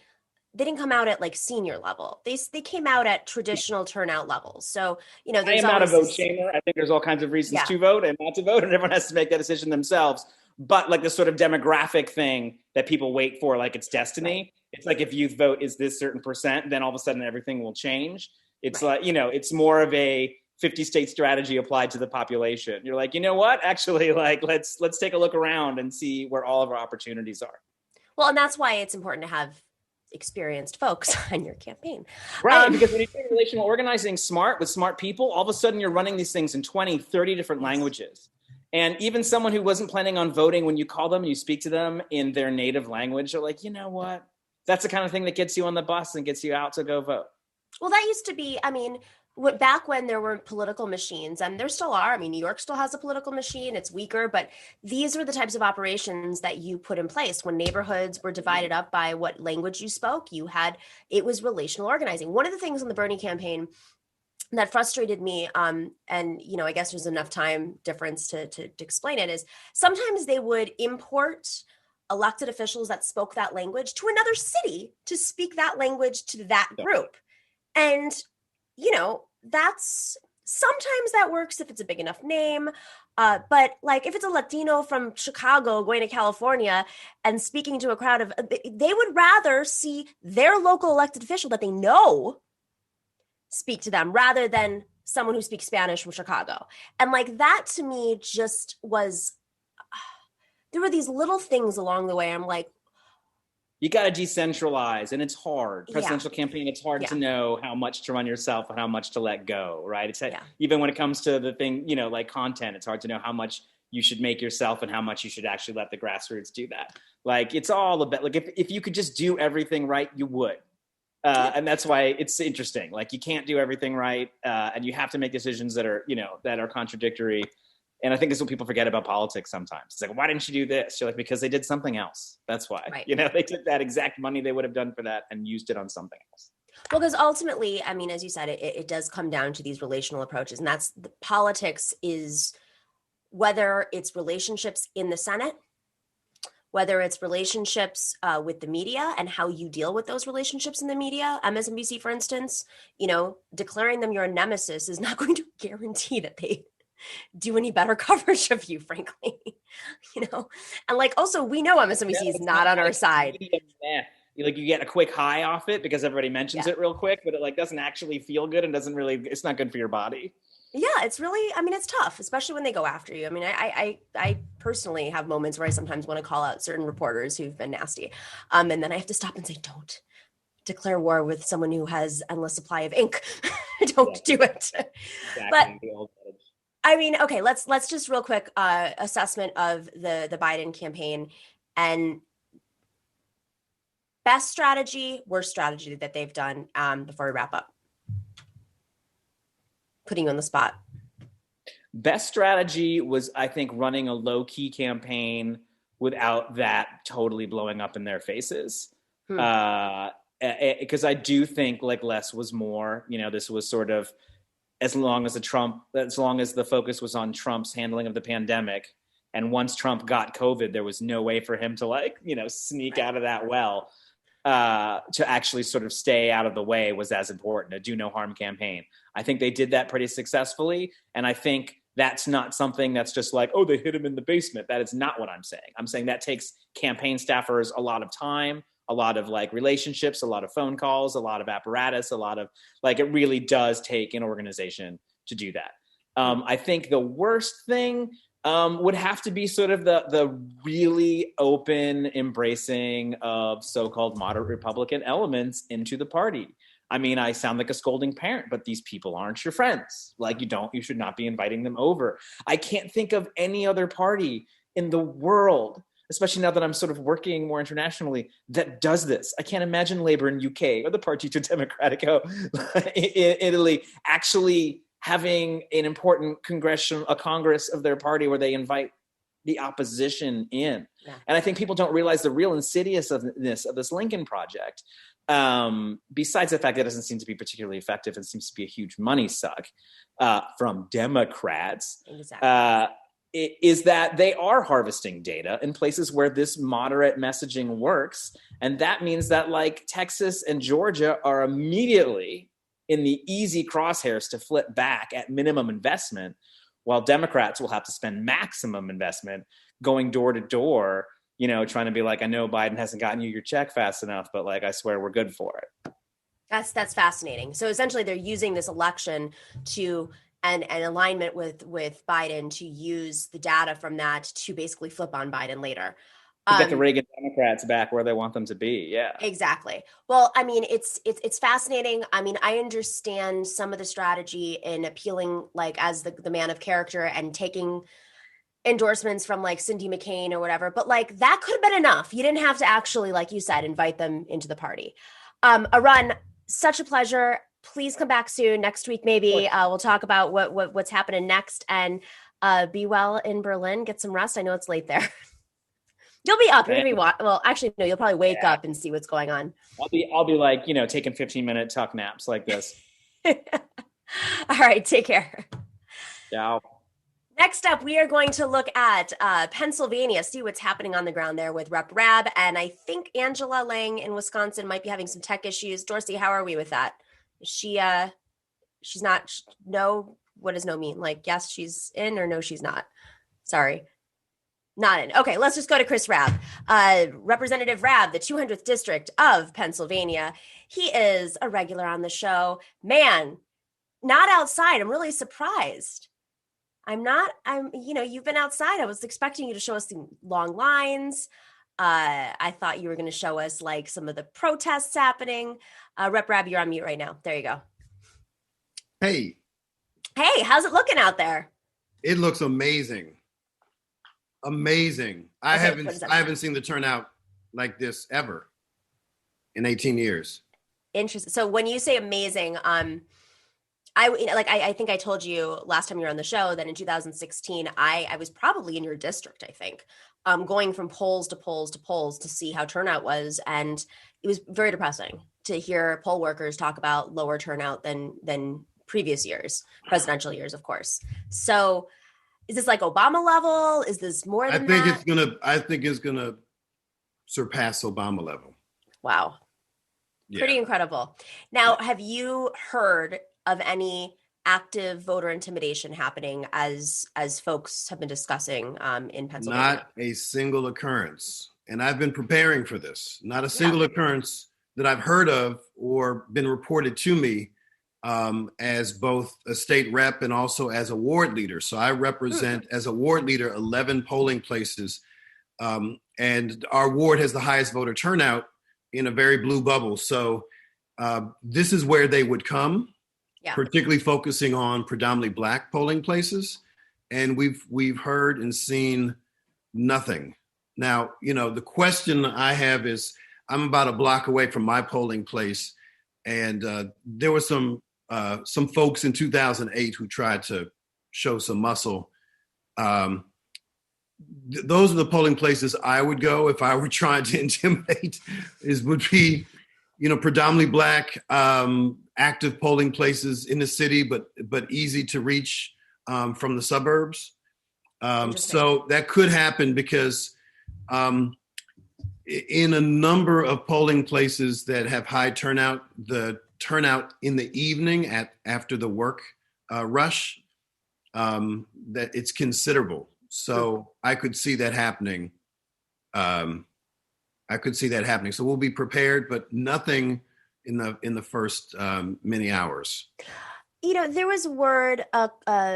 they didn't come out at like senior level. They came out at traditional turnout levels. So, there's I am not a vote shamer. I think there's all kinds of reasons to vote and not to vote, and everyone has to make that decision themselves. But like this sort of demographic thing that people wait for, like it's destiny. Right. It's like if youth vote is this certain percent, then all of a sudden everything will change. It's like, it's more of a 50-state strategy applied to the population. You're like, you know what? Actually, like, let's take a look around and see where all of our opportunities are. Well, and that's why it's important to have experienced folks on your campaign. Right, because when you do relational organizing smart with smart people, all of a sudden you're running these things in 20, 30 different languages. And even someone who wasn't planning on voting, when you call them and you speak to them in their native language, they're like, you know what? That's the kind of thing that gets you on the bus and gets you out to go vote. Well, that used to be, back when there were political machines, and there still are. New York still has a political machine. It's weaker, but these are the types of operations that you put in place when neighborhoods were divided up by what language you spoke. It was relational organizing. One of the things in the Bernie campaign that frustrated me, and I guess there's enough time difference to explain it, is sometimes they would import elected officials that spoke that language to another city to speak that language to that group. And, that's sometimes that works if it's a big enough name. But like if it's a Latino from Chicago going to California and speaking to a crowd of, they would rather see their local elected official that they know speak to them rather than someone who speaks Spanish from Chicago. And like that to me just was, there were these little things along the way. I'm like, you got to decentralize, and it's hard. Presidential campaign, it's hard to know how much to run yourself and how much to let go, right? It's even when it comes to the thing, like content, it's hard to know how much you should make yourself and how much you should actually let the grassroots do that. Like it's all about, like if you could just do everything right, you would. And that's why it's interesting. Like you can't do everything right, and you have to make decisions that are, that are contradictory. And I think this is what people forget about politics sometimes. It's like, why didn't you do this? You're like, because they did something else. That's why. Right. They took that exact money they would have done for that and used it on something else. Well, because ultimately, as you said, it does come down to these relational approaches. And that's the politics is whether it's relationships in the Senate, whether it's relationships with the media and how you deal with those relationships in the media. MSNBC, for instance, declaring them your nemesis is not going to guarantee that they do any better coverage of you, frankly. And like, also, we know MSNBC is not on our side. Like you get a quick high off it because everybody mentions it real quick, but it like doesn't actually feel good and it's not good for your body. Yeah, it's really, it's tough, especially when they go after you. I mean, I personally have moments where I sometimes want to call out certain reporters who've been nasty. And then I have to stop and say, don't declare war with someone who has endless supply of ink. Don't do it. Exactly. But I mean, okay, let's just real quick assessment of the Biden campaign and best strategy, worst strategy that they've done before we wrap up. Putting you on the spot. Best strategy was, I think, running a low-key campaign without that totally blowing up in their faces. Because I do think like less was more. This was sort of as long as the focus was on Trump's handling of the pandemic, and once Trump got COVID, there was no way for him to sneak out of that well. To actually sort of stay out of the way was as important. A do no harm campaign. I think they did that pretty successfully, and I think that's not something that's just like, oh, they hit him in the basement. That is not what I'm saying. I'm saying that takes campaign staffers a lot of time, a lot of relationships, a lot of phone calls, a lot of apparatus, a lot of it really does take an organization to do that. I think the worst thing would have to be sort of the really open embracing of so-called moderate Republican elements into the party. I mean, I sound like a scolding parent, but these people aren't your friends. You should not be inviting them over. I can't think of any other party in the world, especially now that I'm sort of working more internationally, that does this. I can't imagine Labour in UK or the Partito Democratico in Italy actually having an important Congress of their party where they invite the opposition in. Yeah. And I think people don't realize the real insidiousness of this Lincoln Project. Besides the fact that it doesn't seem to be particularly effective and seems to be a huge money suck from Democrats, exactly. Is that they are harvesting data in places where this moderate messaging works. And that means that Texas and Georgia are immediately in the easy crosshairs to flip back at minimum investment, while Democrats will have to spend maximum investment going door to door, trying to be like, I know Biden hasn't gotten you your check fast enough, but I swear we're good for it. That's fascinating. So essentially they're using this election to and alignment with Biden to use the data from that to basically flip on Biden later. To get the Reagan Democrats back where they want them to be. Yeah, exactly. Well, I mean, it's fascinating. I mean, I understand some of the strategy in appealing, as the man of character and taking endorsements from Cindy McCain or whatever, but that could have been enough. You didn't have to actually, like you said, invite them into the party. Arun, such a pleasure. Please come back soon. Next week, maybe we'll talk about what's happening next, and be well in Berlin. Get some rest. I know it's late there. You'll be up. You're gonna be well. Actually, no. You'll probably wake up and see what's going on. I'll be taking 15-minute tuck naps like this. All right. Take care. Ciao. Next up, we are going to look at Pennsylvania, see what's happening on the ground there with Rep. Rabb, and I think Angela Lang in Wisconsin might be having some tech issues. Dorsey, how are we with that? She's not. No. What does no mean? Yes, she's in, or no, she's not. Sorry. Not in. Okay, let's just go to Chris Rabb. Representative Rabb, the 200th District of Pennsylvania. He is a regular on the show. Man, not outside. I'm really surprised. You've been outside. I was expecting you to show us some long lines. I thought you were going to show us some of the protests happening. Rep. Rabb, you're on mute right now. There you go. Hey, how's it looking out there? It looks amazing. Amazing. I haven't seen the turnout like this ever in 18 years. Interesting. So when you say amazing, I think I told you last time you were on the show that in 2016, I was probably in your district, I think, going from polls to polls to polls to see how turnout was. And it was very depressing to hear poll workers talk about lower turnout than previous years, presidential years, of course. So is this Obama level? Is this more than that? I think it's gonna surpass Obama level. Wow. Yeah. Pretty incredible. Now, have you heard of any active voter intimidation happening as folks have been discussing in Pennsylvania? Not a single occurrence. And I've been preparing for this. Not a single occurrence that I've heard of or been reported to me as both a state rep and also as a ward leader. So I represent, as a ward leader, 11 polling places. And our ward has the highest voter turnout in a very blue bubble. So this is where they would come, particularly focusing on predominantly Black polling places. And we've heard and seen nothing. Now, the question I have is, I'm about a block away from my polling place, and there were some folks in 2008 who tried to show some muscle. Those are the polling places I would go if I were trying to intimidate. Would be, predominantly Black, active polling places in the city, but easy to reach from the suburbs. So that could happen because in a number of polling places that have high turnout, the turnout in the evening after the work rush, that it's considerable. So I could see that happening. So we'll be prepared, but nothing in the first many hours. There was word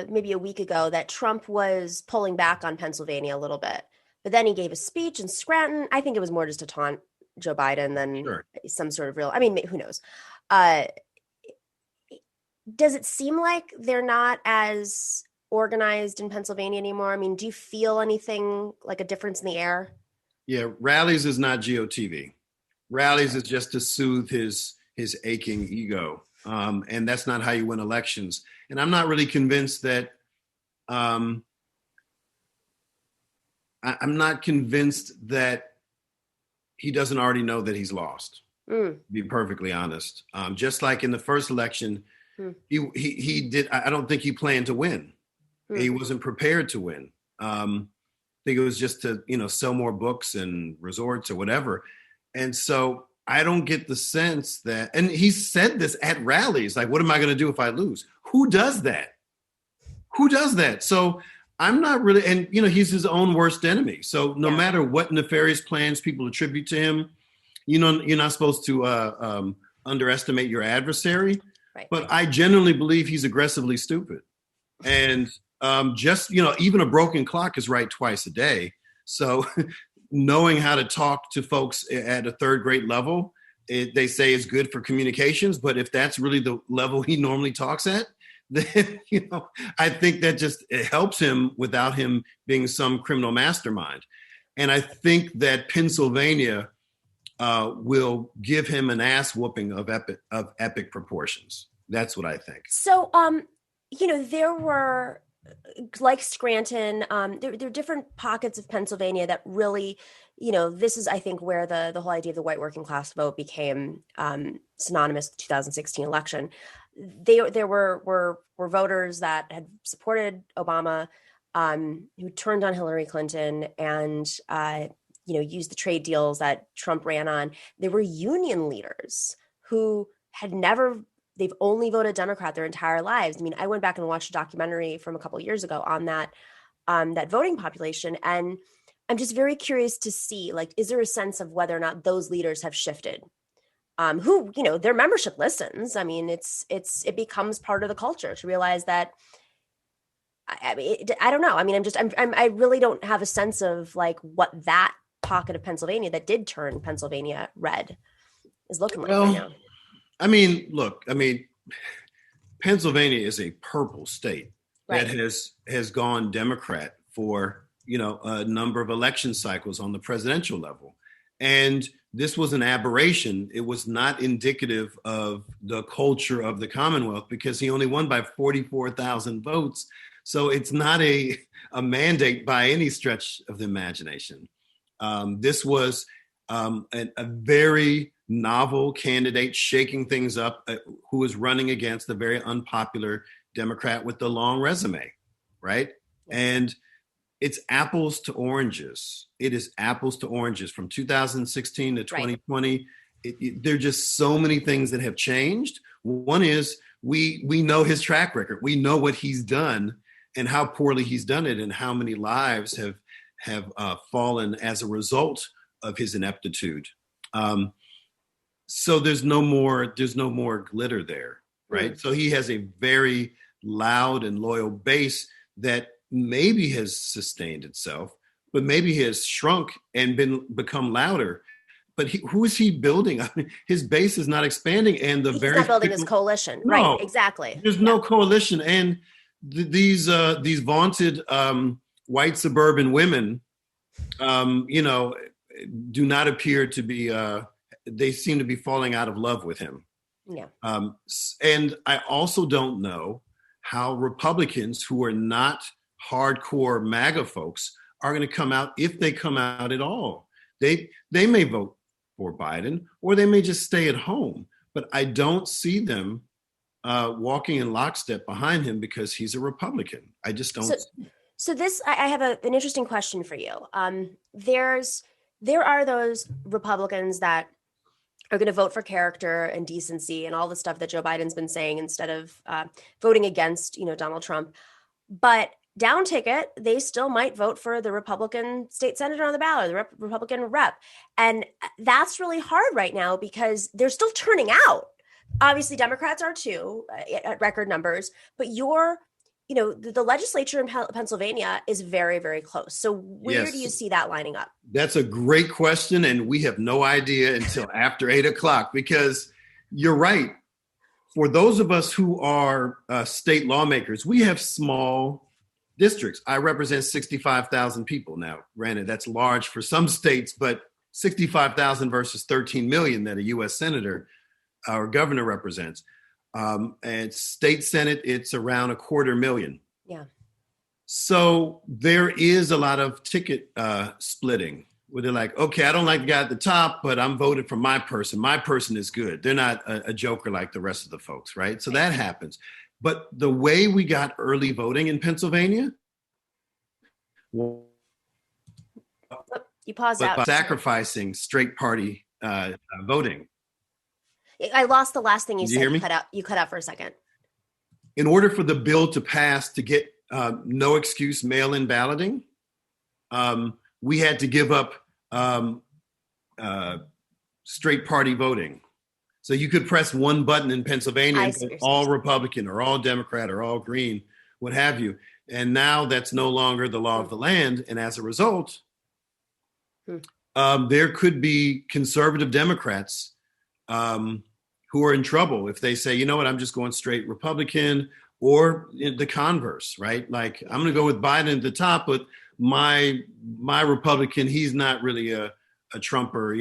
maybe a week ago that Trump was pulling back on Pennsylvania a little bit, but then he gave a speech in Scranton. I think it was more just to taunt Joe Biden than some sort of real, who knows? Does it seem like they're not as organized in Pennsylvania anymore? Do you feel anything like a difference in the air? Yeah, rallies is not GOTV. Rallies is just to soothe his aching ego. And that's not how you win elections. And I'm not really convinced that, I'm not convinced that he doesn't already know that he's lost, to be perfectly honest. Just like in the first election, he did, I don't think he planned to win. He wasn't prepared to win. I think it was just to, sell more books and resorts or whatever. And so I don't get the sense that, and he said this at rallies, like, what am I going to do if I lose? Who does that? So I'm not really, and he's his own worst enemy. So no matter what nefarious plans people attribute to him, you're not supposed to underestimate your adversary. Right. But I genuinely believe he's aggressively stupid. And even a broken clock is right twice a day. So knowing how to talk to folks at a third grade level, they say is good for communications. But if that's really the level he normally talks at, then, I think that just it helps him without him being some criminal mastermind. And I think that Pennsylvania will give him an ass whooping of epic proportions. That's what I think. So, there were, like Scranton, there are different pockets of Pennsylvania that really, this is, I think, where the whole idea of the white working class vote became synonymous with the 2016 election. There were voters that had supported Obama, who turned on Hillary Clinton and, used the trade deals that Trump ran on. There were union leaders who had they've only voted Democrat their entire lives. I went back and watched a documentary from a couple of years ago on that voting population. And I'm just very curious to see, is there a sense of whether or not those leaders have shifted? Who, their membership listens. It becomes part of the culture to realize that, I don't know. I really don't have a sense of what that pocket of Pennsylvania that did turn Pennsylvania red is looking like right now. Pennsylvania is a purple state that has gone Democrat for, a number of election cycles on the presidential level. And this was an aberration. It was not indicative of the culture of the Commonwealth because he only won by 44,000 votes. So it's not a mandate by any stretch of the imagination. This was a very novel candidate shaking things up who is running against a very unpopular Democrat with the long resume, right? And it's apples to oranges. It is apples to oranges from 2016 to 2020. There are just so many things that have changed. One is we know his track record. We know what he's done and how poorly he's done it, and how many lives have fallen as a result of his ineptitude. So there's no more glitter there, right? Mm. So he has a very loud and loyal base that maybe has sustained itself, but maybe has shrunk and become louder. But who is he building? I mean, his base is not expanding, and he's not building his coalition, no, right? Exactly. There's no coalition, and these vaunted white suburban women, do not appear to be. They seem to be falling out of love with him. Yeah. And I also don't know how Republicans who are not hardcore MAGA folks are going to come out, if they come out at all. They may vote for Biden, or they may just stay at home. But I don't see them walking in lockstep behind him because he's a Republican. I just don't. So this, I have an interesting question for you. There are those Republicans that are going to vote for character and decency and all the stuff that Joe Biden's been saying instead of voting against, Donald Trump. But down ticket, they still might vote for the Republican state senator on the ballot, the Republican rep. And that's really hard right now because they're still turning out. Obviously, Democrats are too at record numbers, but the legislature in Pennsylvania is very, very close. So where do you see that lining up? That's a great question. And we have no idea until after 8:00, because you're right. For those of us who are state lawmakers, we have small districts. I represent 65,000 people now. Granted, that's large for some states, but 65,000 versus 13 million that a U.S. senator or governor represents. And state Senate, it's around 250,000. Yeah. So there is a lot of ticket splitting where they're like, okay, I don't like the guy at the top, but I'm voting for my person. My person is good. They're not a joker like the rest of the folks, right? So that happens. But the way we got early voting in Pennsylvania, you paused out. Sacrificing straight party voting. I lost the last thing you said. Hear me? You cut out for a second. In order for the bill to pass to get no excuse mail-in balloting, we had to give up straight party voting. So you could press one button in Pennsylvania and go all Republican or all Democrat or all Green, what have you. And now that's no longer the law of the land. And as a result, there could be conservative Democrats who are in trouble if they say, you know what, I'm just going straight Republican, or the converse, right? Like, I'm going to go with Biden at the top, but my Republican, he's not really a Trumper,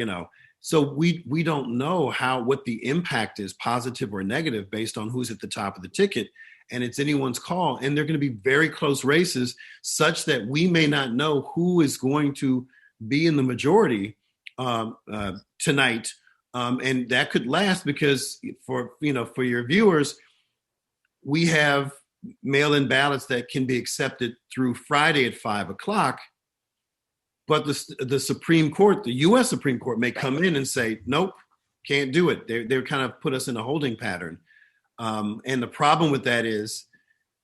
So we don't know what the impact is, positive or negative, based on who's at the top of the ticket. And it's anyone's call. And they're going to be very close races, such that we may not know who is going to be in the majority tonight. And that could last because for your viewers, we have mail-in ballots that can be accepted through Friday at 5:00. But the Supreme Court, the U.S. Supreme Court, may come in and say, nope, can't do it. They're kind of put us in a holding pattern. And the problem with that is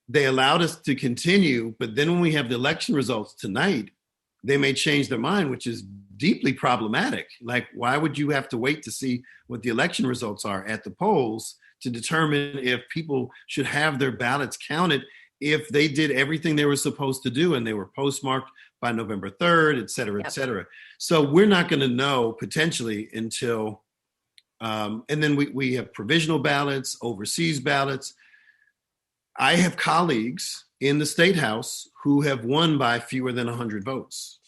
they allowed us to continue, but then when we have the election results tonight, they may change their mind, which is deeply problematic. Like, why would you have to wait to see what the election results are at the polls to determine if people should have their ballots counted if they did everything they were supposed to do and they were postmarked by November 3rd, et cetera, et cetera. So we're not going to know potentially until, and then we have provisional ballots, overseas ballots. I have colleagues in the State House who have won by fewer than 100 votes,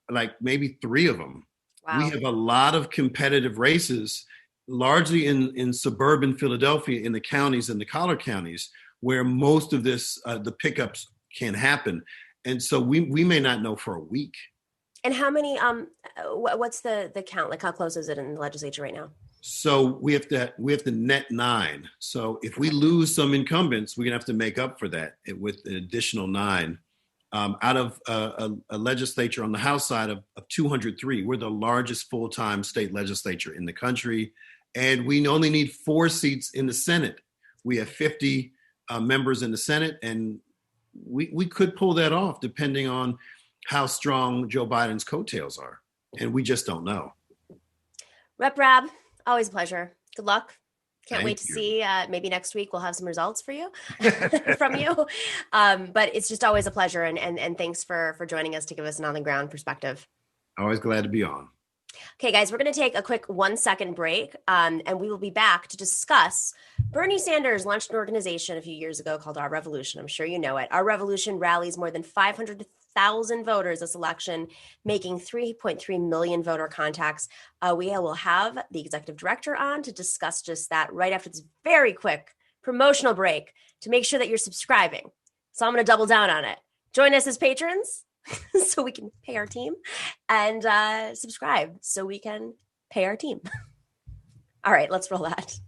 like maybe 3 of them. Wow. We have a lot of competitive races, largely in suburban Philadelphia, in the counties and the collar counties, where most of this, the pickups can happen. And so we may not know for a week. And how many, what's the count? Like, how close is it in the legislature right now? So we have to net 9. So if we lose some incumbents, we're gonna have to make up for that with an additional 9. Out of a legislature on the House side of 203, we're the largest full-time state legislature in the country. And we only need 4 seats in the Senate. We have 50 members in the Senate, and we could pull that off depending on how strong Joe Biden's coattails are. And we just don't know. Rep Rabb, always a pleasure. Good luck. Can't Thank wait to you. see. Maybe next week we'll have some results for you from you. But it's just always a pleasure. And thanks for joining us to give us an on the ground perspective. Always glad to be on. Okay, guys, we're going to take a quick 1-second break, and we will be back to discuss. Bernie Sanders launched an organization a few years ago called Our Revolution. I'm sure you know it. Our Revolution rallies more than 500,000 voters this election, making 3.3 million voter contacts. We will have the executive director on to discuss just that right after this very quick promotional break to make sure that you're subscribing. So I'm going to double down on it. Join us as patrons so we can pay our team, and subscribe so we can pay our team. All right, let's roll that.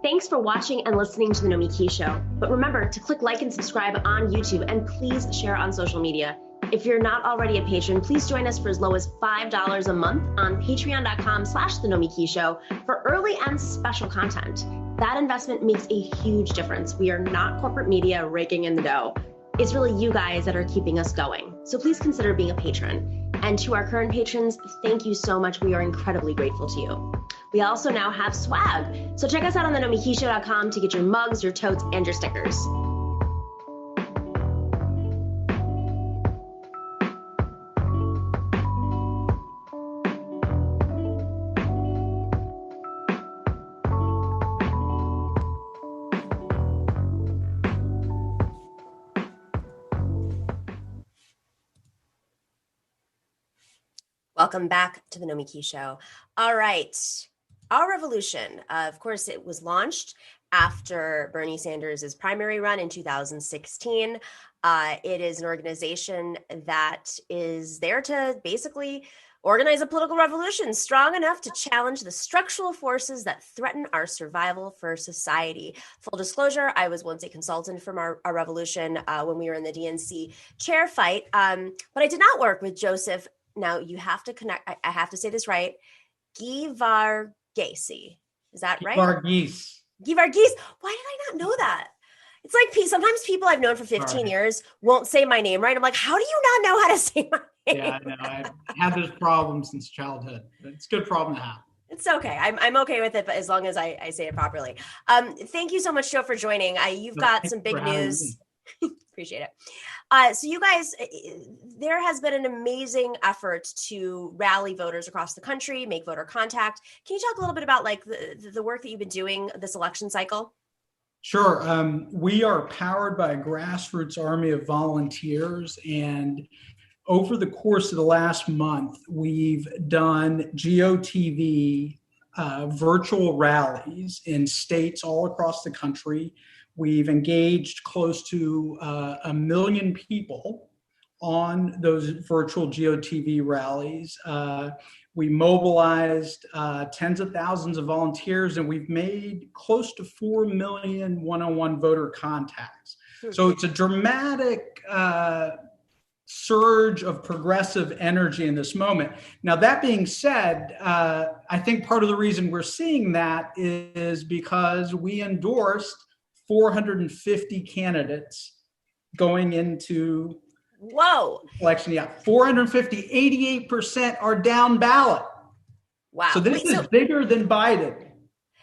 Thanks for watching and listening to The Nomiki Show. But remember to click like and subscribe on YouTube, and please share on social media. If you're not already a patron, please join us for as low as $5 a month on patreon.com/The Nomiki Show for early and special content. That investment makes a huge difference. We are not corporate media raking in the dough. It's really you guys that are keeping us going. So please consider being a patron. And to our current patrons, thank you so much. We are incredibly grateful to you. We also now have swag. So check us out on thenomikishow.com to get your mugs, your totes, and your stickers. Welcome back to the Nomiki Show. All right. Our Revolution, of course, it was launched after Bernie Sanders' primary run in 2016. It is an organization that is there to basically organize a political revolution strong enough to challenge the structural forces that threaten our survival for society. Full disclosure, I was once a consultant from our revolution when we were in the DNC chair fight, but I did not work with Joseph. Now you have to connect. I have to say this right. Geevarghese. Is that right? Geevarghese. Geevarghese. Why did I not know that? It's like sometimes people I've known for 15 years won't say my name right. I'm like, how do you not know how to say my name? Yeah, I know. I've had this problem since childhood. It's a good problem to have. It's okay. I'm okay with it, but as long as I say it properly. Thank you so much, Joe, for joining. You've got some big news. Appreciate it. So you guys, there has been an amazing effort to rally voters across the country, make voter contact. Can you talk a little bit about like the work that you've been doing this election cycle? Sure. We are powered by a grassroots army of volunteers, and over the course of the last month, we've done GOTV virtual rallies in states all across the country. We've engaged close to 1 million people on those virtual GOTV rallies. We mobilized tens of thousands of volunteers, and we've made close to 4 million one-on-one voter contacts. So it's a dramatic surge of progressive energy in this moment. Now, that being said, I think part of the reason we're seeing that is because we endorsed 450 candidates going into election. Yeah, 450, 88% are down ballot. Wow. So this is bigger than Biden,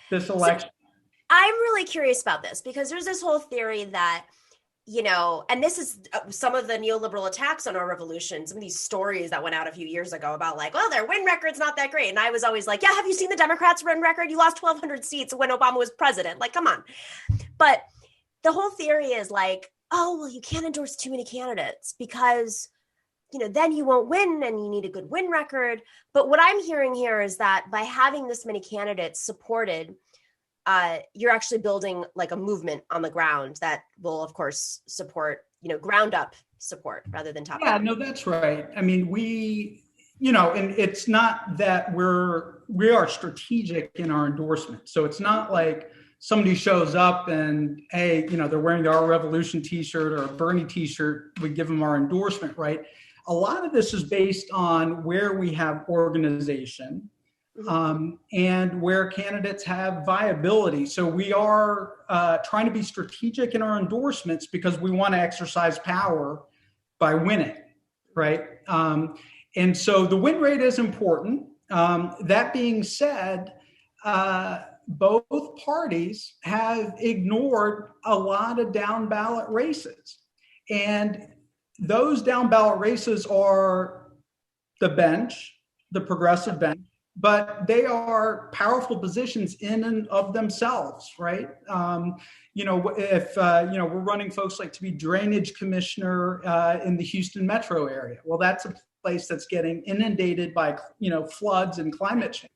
this election. So I'm really curious about this because there's this whole theory that, you know, and this is some of the neoliberal attacks on our revolution, some of these stories that went out a few years ago about like, well, their win record's not that great. And I was always like, yeah, have you seen the Democrats' win record? You lost 1,200 seats when Obama was president. Like, come on. But the whole theory is like, oh, well, you can't endorse too many candidates because, then you won't win and you need a good win record. But what I'm hearing here is that by having this many candidates supported, you're actually building like a movement on the ground that will, of course, support, ground up support rather than top. Yeah, no, that's right. I mean, and it's not that we are strategic in our endorsement. So it's not like somebody shows up and, hey, they're wearing the Our Revolution t-shirt or a Bernie t-shirt, we give them our endorsement, right? A lot of this is based on where we have organization and where candidates have viability. So we are trying to be strategic in our endorsements because we want to exercise power by winning, right? And so the win rate is important. That being said, both parties have ignored a lot of down ballot races. And those down ballot races are the bench, the progressive bench, but they are powerful positions in and of themselves, right? If we're running folks like to be drainage commissioner in the Houston metro area, well, that's a place that's getting inundated by floods and climate change.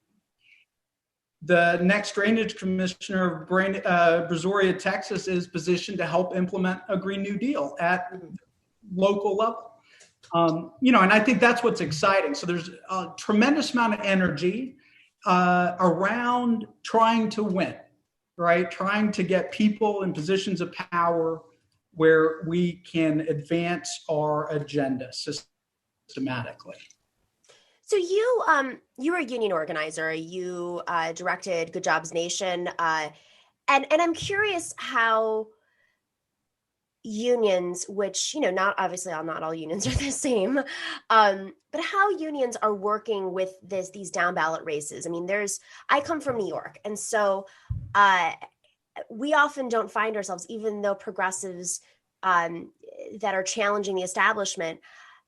The next drainage commissioner of Brazoria, Texas, is positioned to help implement a Green New Deal at local level. And I think that's what's exciting. So there's a tremendous amount of energy around trying to win, right? Trying to get people in positions of power where we can advance our agenda systematically. So you were a union organizer. You directed Good Jobs Nation, and I'm curious how unions, which not all unions are the same, but how unions are working with these down ballot races. I mean, I come from New York, and so we often don't find ourselves, even though progressives that are challenging the establishment,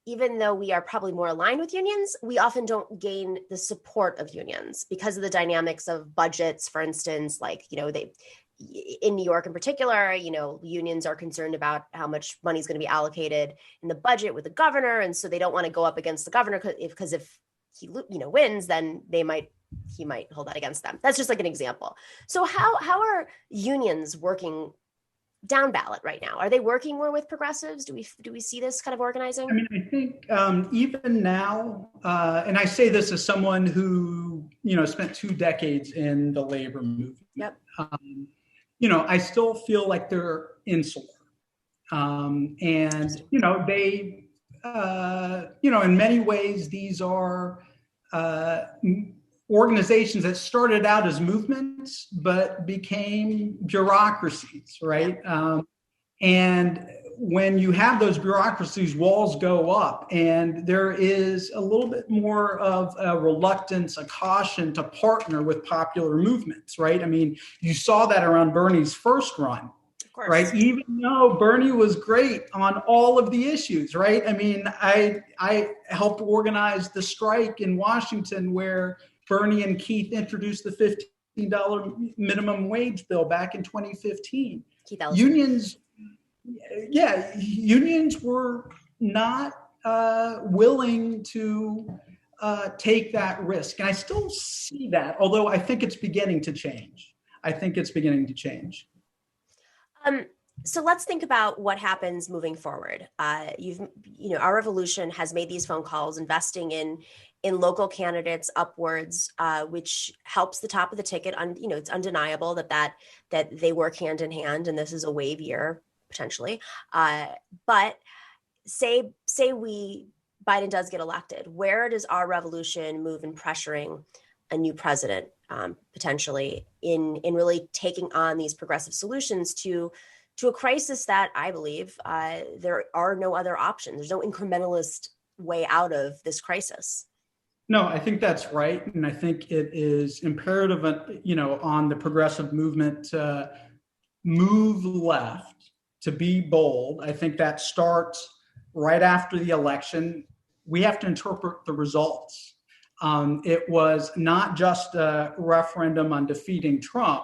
even though we are probably more aligned with unions, we often don't gain the support of unions because of the dynamics of budgets. For instance, like, in New York in particular, unions are concerned about how much money is going to be allocated in the budget with the governor. And so they don't want to go up against the governor because if he wins, then he might hold that against them. That's just like an example. So how are unions working down ballot right now? Are they working more with progressives? Do we see this kind of organizing? I mean, I think even now, and I say this as someone who spent 2 decades in the labor movement. Yep. I still feel like they're insular, and they, in many ways, these are organizations that started out as movements but became bureaucracies, right? And when you have those bureaucracies, walls go up, and there is a little bit more of a reluctance, a caution to partner with popular movements, right? I mean, you saw that around Bernie's first run, right? Even though Bernie was great on all of the issues, right? I mean, I helped organize the strike in Washington where Bernie and Keith introduced the $15 minimum wage bill back in 2015. Unions were not willing to take that risk. And I still see that, although I think it's beginning to change. So let's think about what happens moving forward. Our revolution has made these phone calls, investing in local candidates upwards, which helps the top of the ticket. It's undeniable that they work hand in hand, and this is a wave year potentially. But say Biden does get elected, where does our revolution move in pressuring a new president, potentially in really taking on these progressive solutions to a crisis that I believe there are no other options. There's no incrementalist way out of this crisis. No, I think that's right. And I think it is imperative, on the progressive movement to move left, to be bold. I think that starts right after the election. We have to interpret the results. It was not just a referendum on defeating Trump.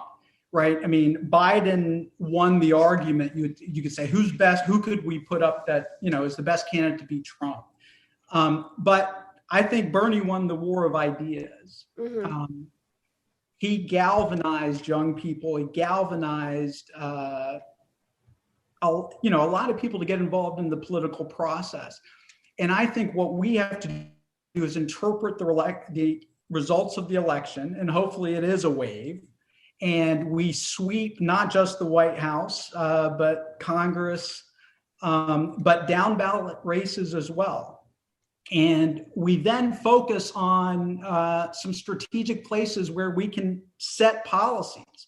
right? I mean, Biden won the argument. You could say, who's best? Who could we put up that, is the best candidate to beat Trump? But I think Bernie won the war of ideas. Mm-hmm. He galvanized young people. He galvanized, a lot of people to get involved in the political process. And I think what we have to do is interpret the results of the election, and hopefully it is a wave. And we sweep not just the White House, but Congress, but down ballot races as well. And we then focus on some strategic places where we can set policies,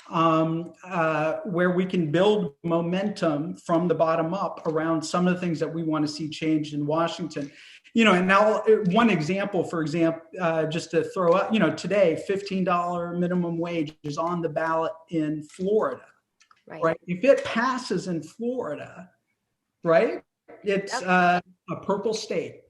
where we can build momentum from the bottom up around some of the things that we want to see changed in Washington. And now one example, just to throw out, today, $15 minimum wage is on the ballot in Florida, right? If it passes in Florida, right, it's a purple state,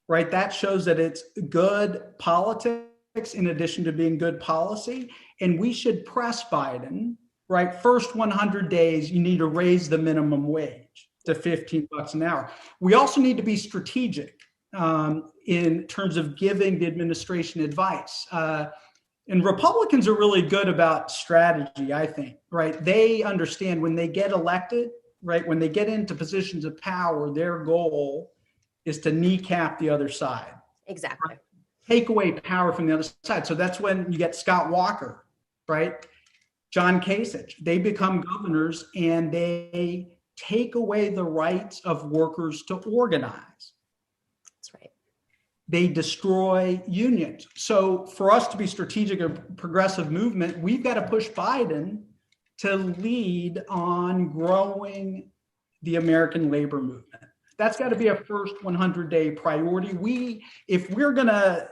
right? That shows that it's good politics in addition to being good policy. And we should press Biden, right? First 100 days, you need to raise the minimum wage to $15 an hour. We also need to be strategic in terms of giving the administration advice. And Republicans are really good about strategy, I think, right? They understand when they get elected, right? When they get into positions of power, their goal is to kneecap the other side. Exactly. Right? Take away power from the other side. So that's when you get Scott Walker, right? John Kasich. They become governors and they take away the rights of workers to organize. That's right. They destroy unions. So for us to be strategic and progressive movement, we've got to push Biden to lead on growing the American labor movement. That's got to be a first 100-day priority. If we're going to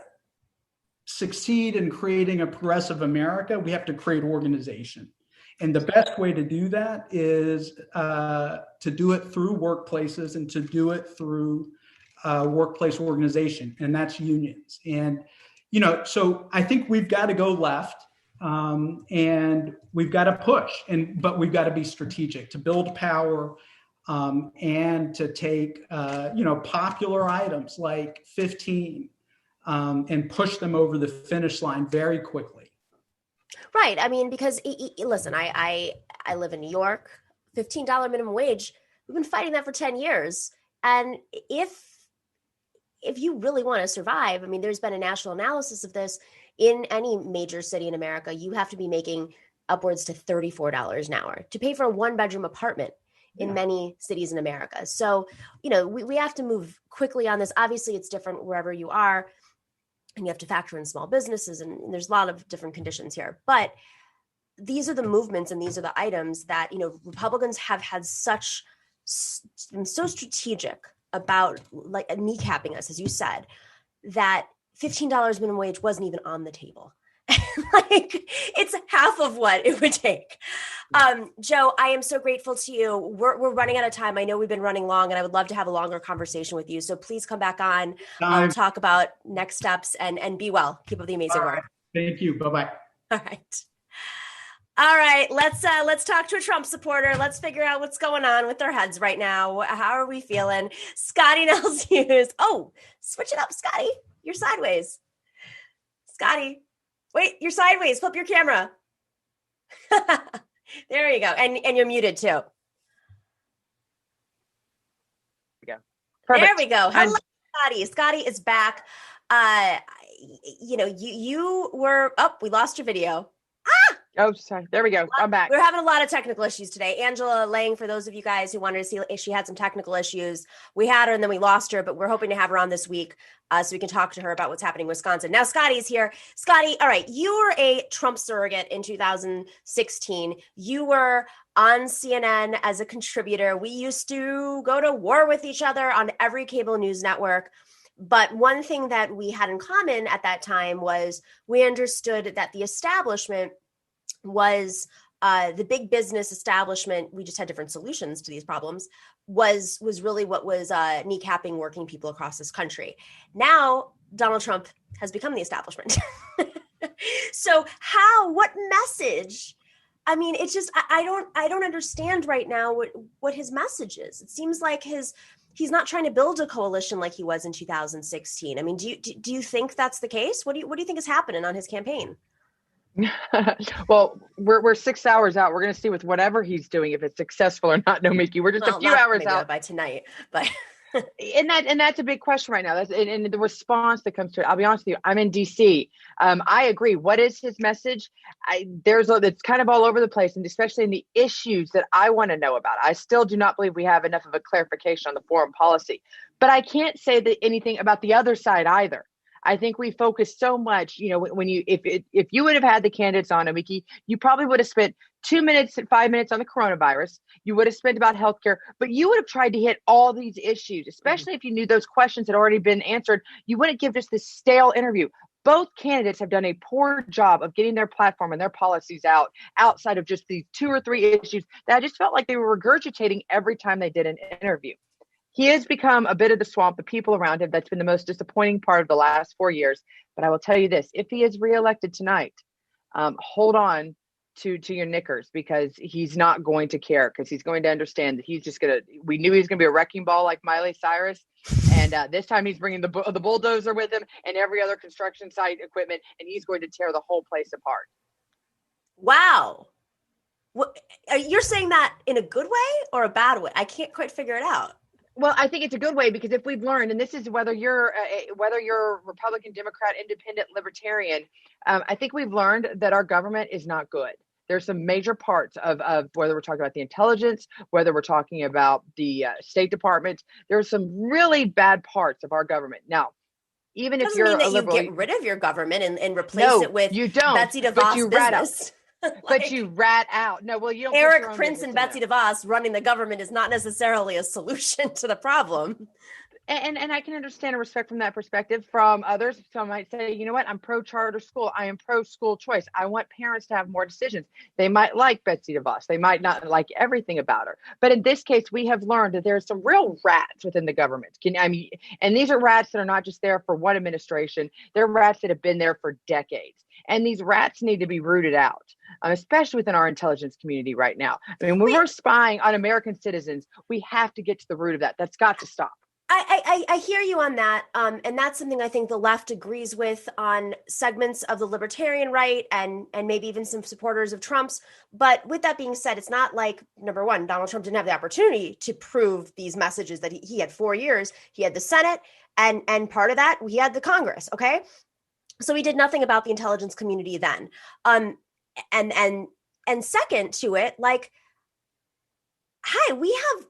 succeed in creating a progressive America, we have to create organization. And the best way to do that is to do it through workplaces and to do it through workplace organization, and that's unions. And, so I think we've got to go left and we've got to push, but we've got to be strategic to build power and to take, popular items like 15 and push them over the finish line very quickly. Right. I mean, because listen, I live in New York, $15 minimum wage. We've been fighting that for 10 years. And if you really want to survive, I mean, there's been a national analysis of this. In any major city in America, you have to be making upwards to $34 an hour to pay for a one-bedroom apartment in many cities in America. So, we have to move quickly on this. Obviously, it's different wherever you are, and you have to factor in small businesses, and there's a lot of different conditions here. But these are the movements and these are the items that, Republicans have had been so strategic about, like, kneecapping us, as you said, that $15 minimum wage wasn't even on the table. Like, it's half of what it would take. Joe, I am so grateful to you. We're running out of time. I know we've been running long, and I would love to have a longer conversation with you. So please come back on. Talk about next steps and be well. Keep up the amazing work. Thank you. Bye-bye. All right. Let's talk to a Trump supporter. Let's figure out what's going on with their heads right now. How are we feeling? Scottie Nell Hughes. Oh, switch it up, Scottie. You're sideways. Scottie. Wait, you're sideways. Flip your camera. There you go. And you're muted too. There we go. Perfect. There we go. Hello, Scottie. Scottie is back. You were up. We lost your video. Oh, sorry. There we go. I'm back. We're having a lot of technical issues today. Angela Lang, for those of you guys who wanted to see if she had some technical issues, we had her and then we lost her, but we're hoping to have her on this week so we can talk to her about what's happening in Wisconsin. Now, Scottie's here. Scottie, all right, you were a Trump surrogate in 2016. You were on CNN as a contributor. We used to go to war with each other on every cable news network. But one thing that we had in common at that time was we understood that the establishment was the big business establishment. We just had different solutions to these problems. Was really what was kneecapping working people across this country. Now Donald Trump has become the establishment. So what message? I mean, it's just I don't understand right now what his message is. It seems like he's not trying to build a coalition like he was in 2016. I mean, do you think that's the case? What do you think is happening on his campaign? Well, we're 6 hours out. We're going to see with whatever he's doing if it's successful or not. Nomiki, we're just a few hours out by tonight, but. And that's a big question right now. And the response that comes to it. I'll be honest with you. I'm in DC. I agree. What is his message? It's kind of all over the place, and especially in the issues that I want to know about. I still do not believe we have enough of a clarification on the foreign policy, but I can't say anything about the other side either. I think we focus so much, if you would have had the candidates on, Nomiki, you probably would have spent 2 minutes and 5 minutes on the coronavirus. You would have spent about healthcare, but you would have tried to hit all these issues, especially if you knew those questions had already been answered. You wouldn't give just this stale interview. Both candidates have done a poor job of getting their platform and their policies outside of just these 2 or 3 issues that I just felt like they were regurgitating every time they did an interview. He has become a bit of the swamp, the people around him. That's been the most disappointing part of the last 4 years. But I will tell you this, if he is reelected tonight, hold on to your knickers, because he's not going to care, because he's going to understand that we knew he was going to be a wrecking ball like Miley Cyrus. And this time he's bringing the bulldozer with him and every other construction site equipment, and he's going to tear the whole place apart. Wow. You're saying that in a good way or a bad way? I can't quite figure it out. Well, I think it's a good way, because if we've learned, and this is whether you're Republican, Democrat, Independent, Libertarian, I think we've learned that our government is not good. There's some major parts of whether we're talking about the intelligence, whether we're talking about the State Department, there's some really bad parts of our government. Now, even if you're a liberal, you get rid of your government and replace it with Betsy DeVos business. But you rat out. No, well, you don't. Eric Prince and Betsy DeVos running the government is not necessarily a solution to the problem. And I can understand and respect from that perspective. From others, some might say, you know what, I'm pro-charter school. I am pro-school choice. I want parents to have more decisions. They might like Betsy DeVos. They might not like everything about her. But in this case, we have learned that there's some real rats within the government. And these are rats that are not just there for one administration. They're rats that have been there for decades. And these rats need to be rooted out, especially within our intelligence community right now. I mean, when we're spying on American citizens, we have to get to the root of that. That's got to stop. I hear you on that. And that's something I think the left agrees with on segments of the libertarian right and maybe even some supporters of Trump's. But with that being said, it's not like, number one, Donald Trump didn't have the opportunity to prove these messages that he had 4 years. He had the Senate, and part of that, he had the Congress. Okay. So he did nothing about the intelligence community then. And second to it, like, hi, we have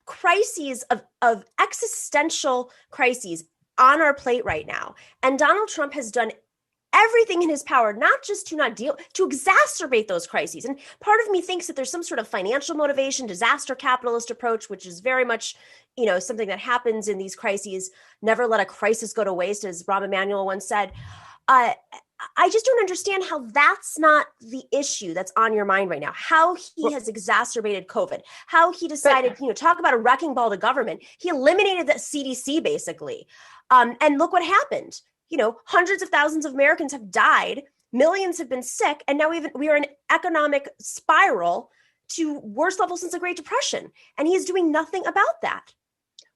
crises of existential crises on our plate right now. And Donald Trump has done everything in his power, not just to to exacerbate those crises. And part of me thinks that there's some sort of financial motivation, disaster capitalist approach, which is very much, something that happens in these crises. Never let a crisis go to waste, as Rahm Emanuel once said. I just don't understand how that's not the issue that's on your mind right now. How he has exacerbated COVID, how he decided, talk about a wrecking ball to government. He eliminated the CDC basically. And look what happened. Hundreds of thousands of Americans have died. Millions have been sick. And now we are in an economic spiral to worst level since the Great Depression. And he is doing nothing about that.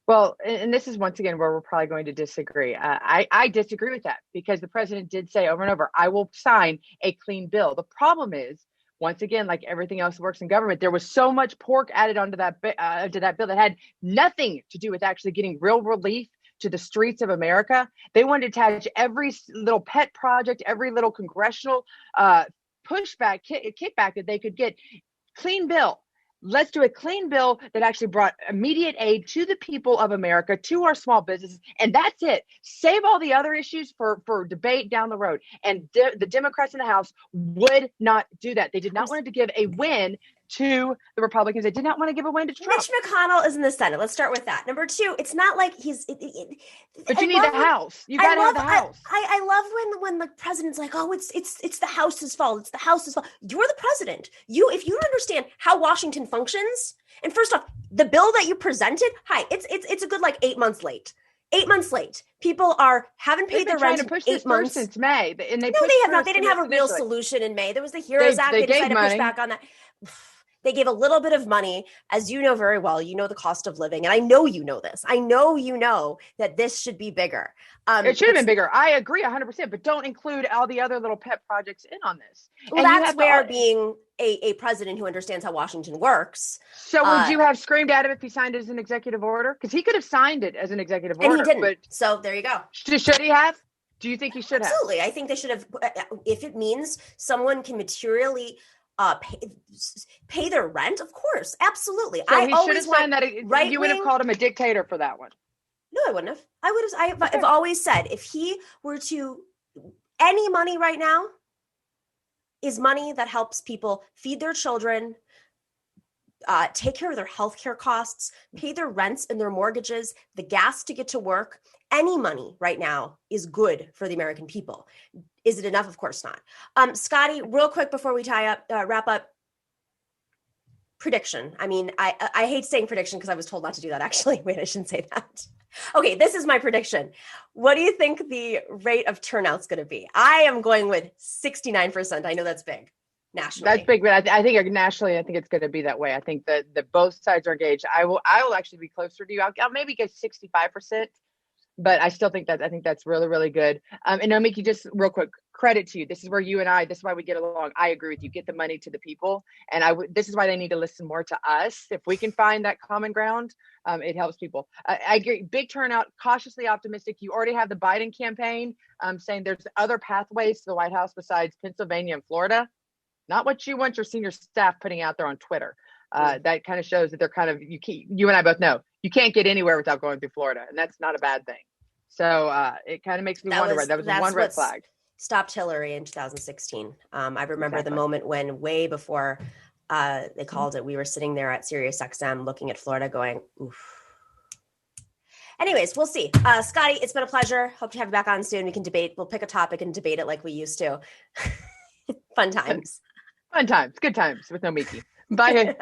Well, and this is once again where we're probably going to disagree. I disagree with that, because the president did say over and over, I will sign a clean bill. The problem is, once again, like everything else that works in government, there was so much pork added onto that bill that had nothing to do with actually getting real relief to the streets of America. They wanted to attach every little pet project, every little congressional pushback, kickback that they could get. Clean bill. Let's do a clean bill that actually brought immediate aid to the people of America, to our small businesses, and that's it. Save all the other issues for debate down the road. And the Democrats in the House would not do that. They did not want to give a win to the Republicans. They did not want to give a win to Trump. Mitch McConnell is in the Senate. Let's start with that. Number two, it's not like he's. But you need the House. You got to have the House. I love when the president's like, oh, it's the House's fault. It's the House's fault. You're the president. If you don't understand how Washington functions, and first off, the bill that you presented, it's a good 8 months late. 8 months late. People haven't paid their rent trying to push in this 8 months. since May, and they No, they have not. They didn't have a real solution in May. There was the HEROES Act. They decided to push back on that. They gave a little bit of money, as you know very well. You know the cost of living, and I know you know this. I know you know that this should be bigger. It should have been bigger. I agree 100%, but don't include all the other little pet projects in on this. Well, and that's where being a president who understands how Washington works. So would you have screamed at him if he signed it as an executive order? Because he could have signed it as an execative order. And he didn't. But so there you go. Should he have? Do you think he should have? Absolutely. I think they should have. If it means someone can materially pay their rent, of course, absolutely. So he should have signed that. Right? You would have called him a dictator for that one. No, I wouldn't have. I've always said, if he were to, any money right now is money that helps people feed their children, take care of their healthcare costs, pay their rents and their mortgages, the gas to get to work. Any money right now is good for the American people. Is it enough? Of course not. Scottie, real quick before we wrap up, prediction. I mean, I hate saying prediction because I was told not to do that, actually. Wait, I shouldn't say that. Okay, this is my prediction. What do you think the rate of turnout's going to be? I am going with 69%. I know that's big nationally. That's big, but I think nationally, I think it's going to be that way. I think that both sides are engaged. I will actually be closer to you. I'll maybe get 65%, but I still think that's really, really good. And Nomiki, just real quick, credit to you. This is where you and this is why we get along. I agree with you. Get the money to the people. And this is why they need to listen more to us. If we can find that common ground, it helps people. I agree. Big turnout, cautiously optimistic. You already have the Biden campaign saying there's other pathways to the White House besides Pennsylvania and Florida. Not what you want your senior staff putting out there on Twitter. That kind of shows that they're kind of, you and I both know, you can't get anywhere without going through Florida. And that's not a bad thing. So it kind of makes me wonder, that was one red flag. Stopped Hillary in 2016. I remember the moment when, way before they called it, we were sitting there at SiriusXM looking at Florida going, oof. Anyways, we'll see. Scottie, it's been a pleasure. Hope to have you back on soon. We can debate. We'll pick a topic and debate it like we used to. Fun times. Fun times. Good times with Nomiki. Bye.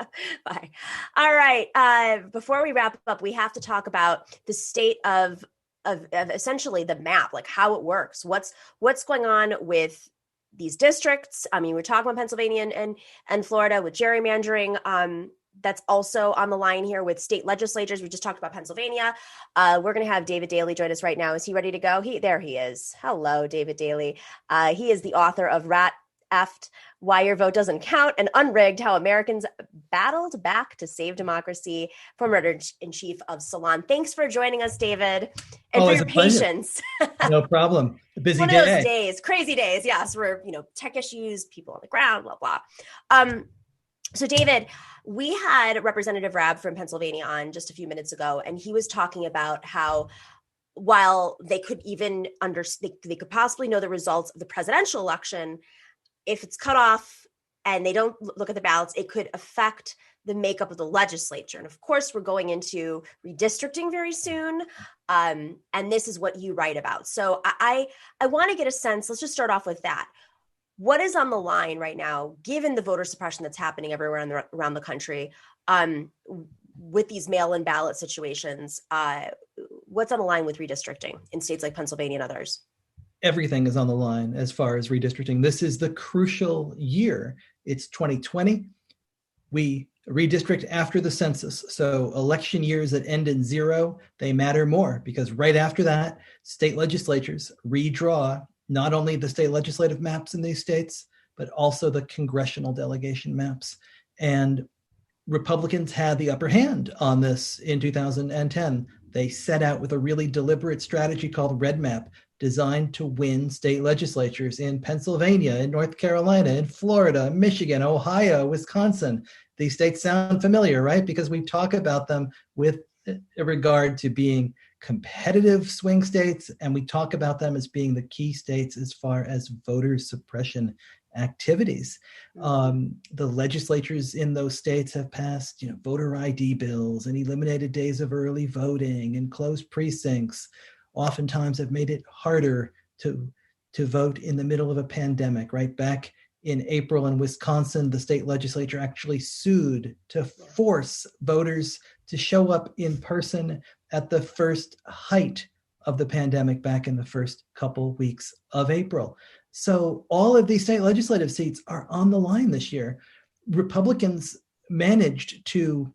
Bye. All right. Before we wrap up, we have to talk about the state of essentially the map, like how it works. What's going on with these districts? I mean, we're talking about Pennsylvania and Florida with gerrymandering. That's also on the line here with state legislatures. We just talked about Pennsylvania. We're going to have David Daley join us right now. Is he ready to go? There he is. Hello, David Daley. He is the author of Rat Effed, Why Your Vote Doesn't Count, and Unrigged, How Americans Battled Back to Save Democracy, former editor-in-chief of Salon. Thanks for joining us, David, and for your patience. No problem. A busy One day. Of those days, crazy days. Yes, we're, tech issues, people on the ground, blah, blah. So David, we had Representative Rabb from Pennsylvania on just a few minutes ago, and he was talking about how while they could even they could possibly know the results of the presidential election, if it's cut off and they don't look at the ballots, it could affect the makeup of the legislature. And of course, we're going into redistricting very soon. And this is what you write about. So I want to get a sense, let's just start off with that. What is on the line right now, given the voter suppression that's happening everywhere around the country, with these mail-in ballot situations? What's on the line with redistricting in states like Pennsylvania and others? Everything is on the line as far as redistricting. This is the crucial year. It's 2020. We redistrict after the census. So election years that end in 0, they matter more because right after that, state legislatures redraw not only the state legislative maps in these states, but also the congressional delegation maps. And Republicans had the upper hand on this in 2010. They set out with a really deliberate strategy called Red Map, designed to win state legislatures in Pennsylvania, in North Carolina, in Florida, Michigan, Ohio, Wisconsin. These states sound familiar, right? Because we talk about them with regard to being competitive swing states, and we talk about them as being the key states as far as voter suppression activities. The legislatures in those states have passed, voter ID bills and eliminated days of early voting and closed precincts. Oftentimes have made it harder to vote in the middle of a pandemic, right? Back in April in Wisconsin, the state legislature actually sued to force voters to show up in person at the first height of the pandemic back in the first couple weeks of April. So all of these state legislative seats are on the line this year. Republicans managed to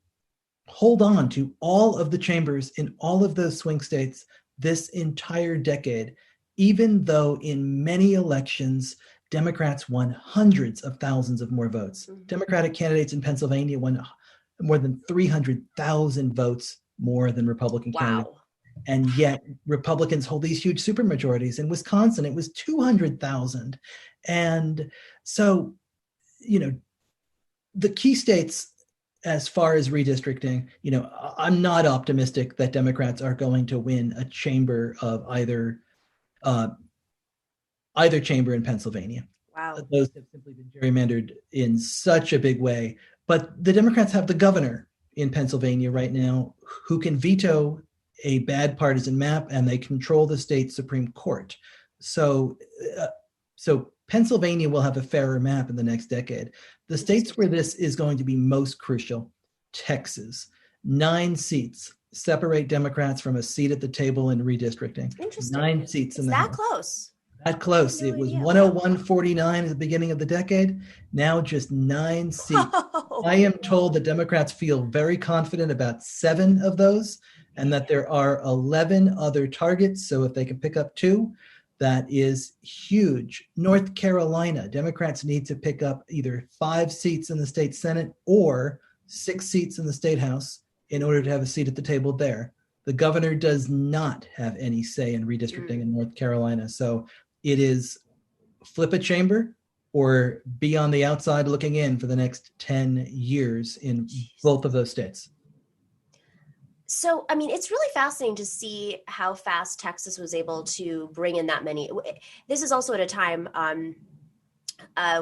hold on to all of the chambers in all of those swing states this entire decade, even though in many elections, Democrats won hundreds of thousands of more votes. Democratic candidates in Pennsylvania won more than 300,000 votes more than Republican candidates. And yet Republicans hold these huge supermajorities. In Wisconsin, it was 200,000. And so, the key states, as far as redistricting, I'm not optimistic that Democrats are going to win a chamber of either chamber in Pennsylvania. Wow. Those have simply been gerrymandered in such a big way. But the Democrats have the governor in Pennsylvania right now who can veto a bad partisan map, and they control the state Supreme Court. So Pennsylvania will have a fairer map in the next decade. The states where this is going to be most crucial, Texas, 9 seats separate Democrats from a seat at the table in redistricting. Interesting. 9 seats in the that House. close. That close. It was 101-49 at the beginning of the decade. Now just 9 seats. Oh. I am told that Democrats feel very confident about 7 of those, and that there are 11 other targets. So if they can pick up 2, that is huge. North Carolina, Democrats need to pick up either 5 seats in the state Senate or 6 seats in the state House in order to have a seat at the table there. The governor does not have any say in redistricting in North Carolina. So it is flip a chamber or be on the outside looking in for the next 10 years in both of those states. So, I mean, it's really fascinating to see how fast Texas was able to bring in that many. This is also at a time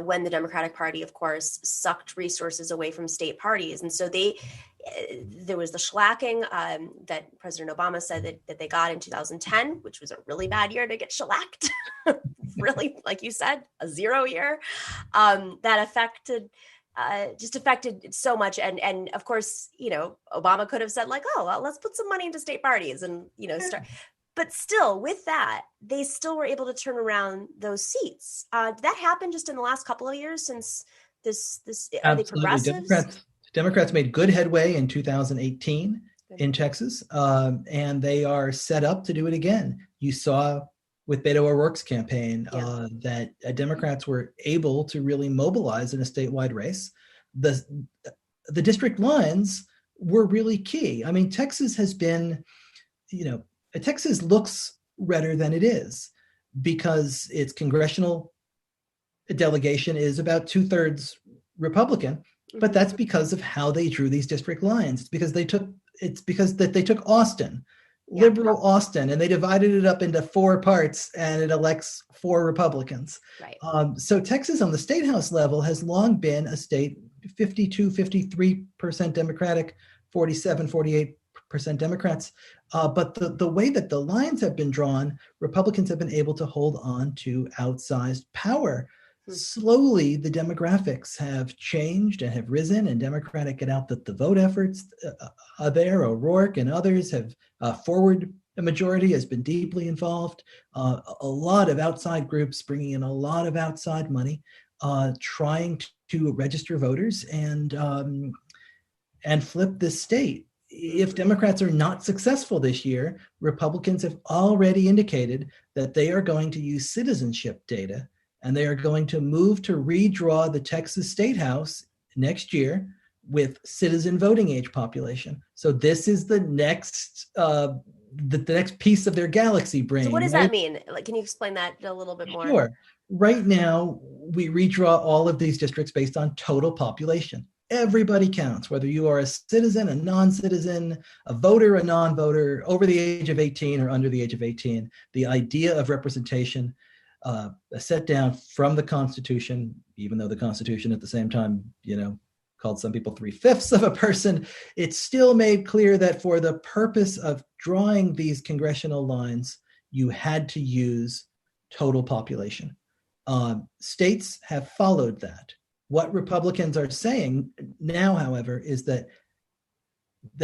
when the Democratic Party, of course, sucked resources away from state parties. And so there was the shellacking that President Obama said that they got in 2010, which was a really bad year to get shellacked. Really, like you said, a 0 year that affected so much. And of course, Obama could have said like, oh, well, let's put some money into state parties and, start. But still, with that, they still were able to turn around those seats. Did that happen just in the last couple of years since this are they progressives? Democrats made good headway in 2018 in Texas, and they are set up to do it again. You saw with Beto O'Rourke's campaign that Democrats were able to really mobilize in a statewide race. The district lines were really key. I mean, Texas has been, Texas looks redder than it is because its congressional delegation is about 2/3 Republican, but that's because of how they drew these district lines. It's because they took Austin, liberal Austin, and they divided it up into 4 parts, and it elects 4 Republicans. Right. So Texas on the state house level has long been a state 52-53% Democratic, 47-48% Democrats. But the way that the lines have been drawn, Republicans have been able to hold on to outsized power. Slowly, the demographics have changed and have risen, and Democratic get out the vote efforts are there. O'Rourke and others have forward. A majority has been deeply involved. A lot of outside groups bringing in a lot of outside money, trying to register voters and flip this state. If Democrats are not successful this year, Republicans have already indicated that they are going to use citizenship data, and they are going to move to redraw the Texas State House next year with citizen voting age population. So this is the next the next piece of their galaxy brain. So what does that mean? Like, can you explain that a little bit more? Sure. Right now, we redraw all of these districts based on total population. Everybody counts, whether you are a citizen, a non-citizen, a voter, a non-voter, over the age of 18 or under the age of 18. The idea of representation set down from the Constitution, even though the Constitution at the same time, called some people 3/5 of a person, it's still made clear that for the purpose of drawing these congressional lines, you had to use total population. States have followed that. What Republicans are saying now, however, is that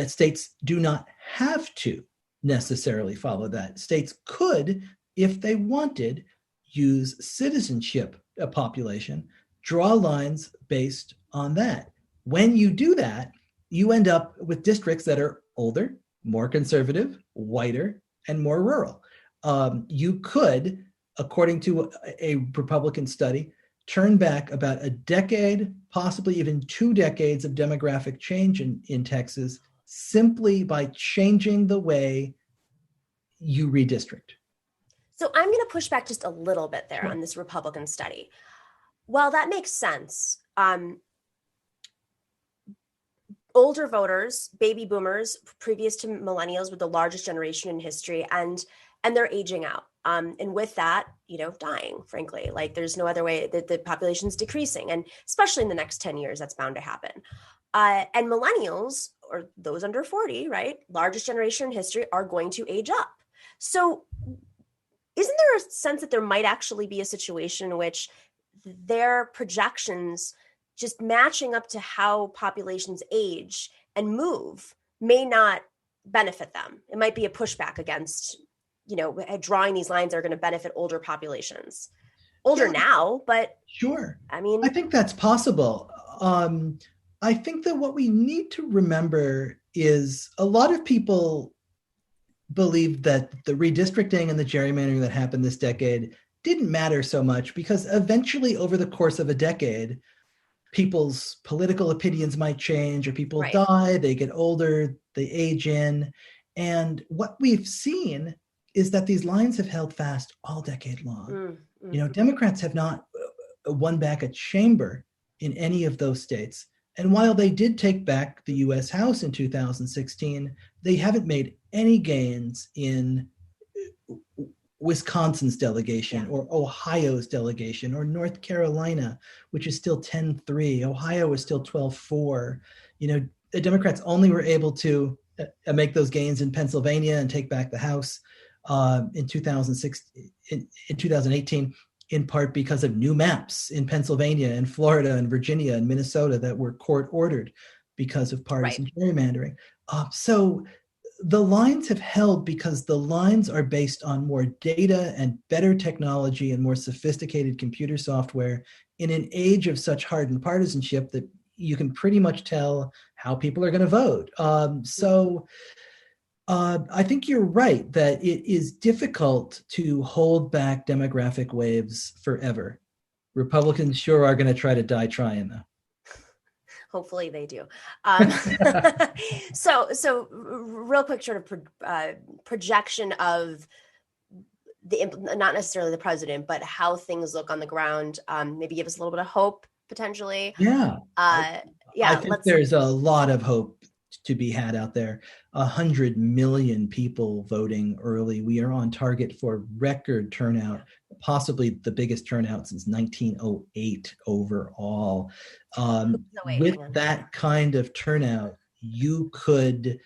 states do not have to necessarily follow that. States could, if they wanted, use citizenship population, draw lines based on that. When you do that, you end up with districts that are older, more conservative, whiter, and more rural. You could, according to a Republican study, turn back about a decade, possibly even 2 decades of demographic change in Texas simply by changing the way you redistrict. So I'm going to push back just a little bit there Sure. on this Republican study. While that makes sense, older voters, baby boomers, previous to millennials, were the largest generation in history, and they're aging out. And with that, dying, frankly. Like, there's no other way that the population's decreasing. And especially in the next 10 years, that's bound to happen. And millennials, or those under 40, right, largest generation in history, are going to age up. So isn't there a sense that there might actually be a situation in which their projections just matching up to how populations age and move may not benefit them? It might be a pushback against, drawing these lines that are going to benefit older populations. Older now, but sure. I mean, I think that's possible. I think that what we need to remember is a lot of people believe that the redistricting and the gerrymandering that happened this decade didn't matter so much because eventually over the course of a decade, people's political opinions might change, or people Right. die, they get older, they age in. And what we've seen is that these lines have held fast all decade long. Democrats have not won back a chamber in any of those states. And while they did take back the US House in 2016, they haven't made any gains in Wisconsin's delegation or Ohio's delegation or North Carolina, which is still 10-3. Ohio is still 12-4. The Democrats only were able to make those gains in Pennsylvania and take back the House in 2018, in part because of new maps in Pennsylvania and Florida and Virginia and Minnesota that were court ordered because of partisan gerrymandering. So the lines have held because the lines are based on more data and better technology and more sophisticated computer software in an age of such hardened partisanship that you can pretty much tell how people are going to vote. I think you're right that it is difficult to hold back demographic waves forever. Republicans sure are going to try to die trying, though. Hopefully they do. So real quick sort of projection of not necessarily the president, but how things look on the ground. Maybe give us a little bit of hope potentially. Yeah. I think there's a lot of hope to be had out there. 100 million people voting early. We are on target for record turnout, possibly the biggest turnout since 1908 overall. With that kind of turnout, you could